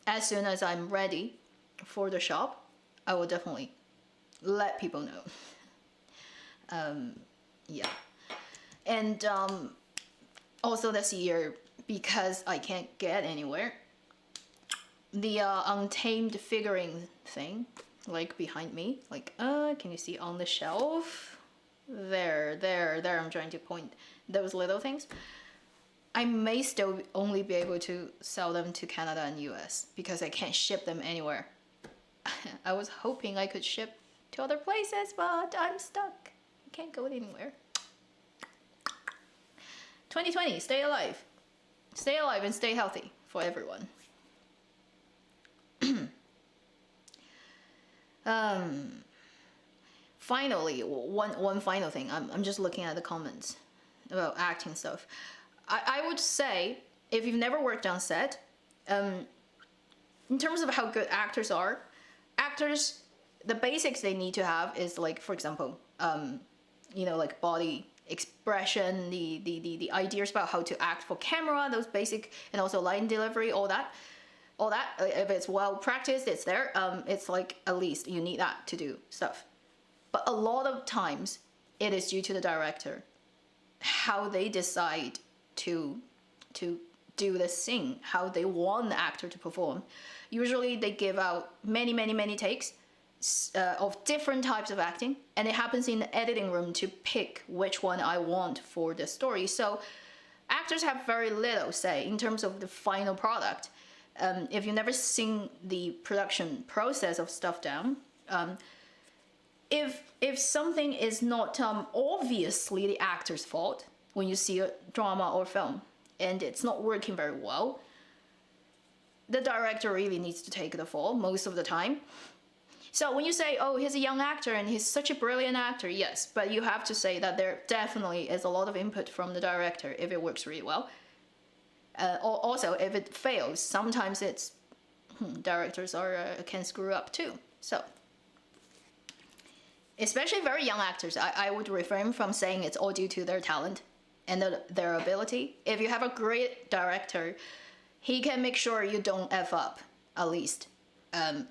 as soon as I'm ready for the shop, I will definitely let people know. Yeah. And also this year, because I can't get anywhere, the Untamed figurine thing, like behind me, like, can you see on the shelf? There, I'm trying to point those little things. I may still only be able to sell them to Canada and US because I can't ship them anywhere. I was hoping I could ship to other places, but I'm stuck. I can't go anywhere. 2020, stay alive. Stay alive and stay healthy for everyone. Finally, one final thing. I'm just looking at the comments about acting stuff. I would say, if you've never worked on set, in terms of how good actors are, the basics they need to have is like, for example, you know, like body expression, the ideas about how to act for camera, those basic, and also line delivery, all that. If it's well practiced, it's there. It's like, at least you need that to do stuff. But a lot of times it is due to the director, how they decide to do the scene, how they want the actor to perform. Usually they give out many takes of different types of acting, and it happens in the editing room to pick which one I want for the story. So actors have very little say in terms of the final product. If you've never seen the production process of stuff down, if something is not obviously the actor's fault when you see a drama or film and it's not working very well, the director really needs to take the fall most of the time. So when you say, oh, he's a young actor and he's such a brilliant actor, yes, but you have to say that there definitely is a lot of input from the director if it works really well. Also, if it fails, sometimes it's directors can screw up too. So, especially very young actors, I would refrain from saying it's all due to their talent and their ability. If you have a great director, he can make sure you don't F up, at least.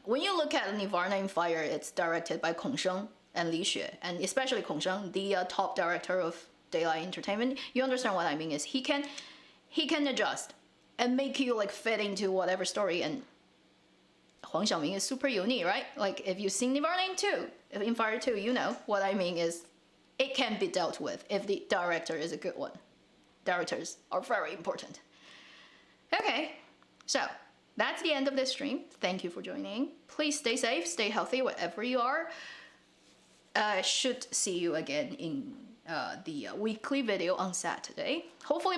When you look at Nirvana in Fire, it's directed by Kong Sheng and Li Xue, and especially Kong Sheng, the top director of Daylight Entertainment. You understand what I mean is he can adjust and make you like fit into whatever story. And Huang Xiaoming is super unique, right? Like if you've seen Nirvana in Fire 2, you know what I mean is it can be dealt with if the director is a good one. Directors are very important. Okay, so that's the end of this stream. Thank you for joining. Please stay safe, stay healthy, wherever you are. I should see you again in the weekly video on Saturday. Hopefully by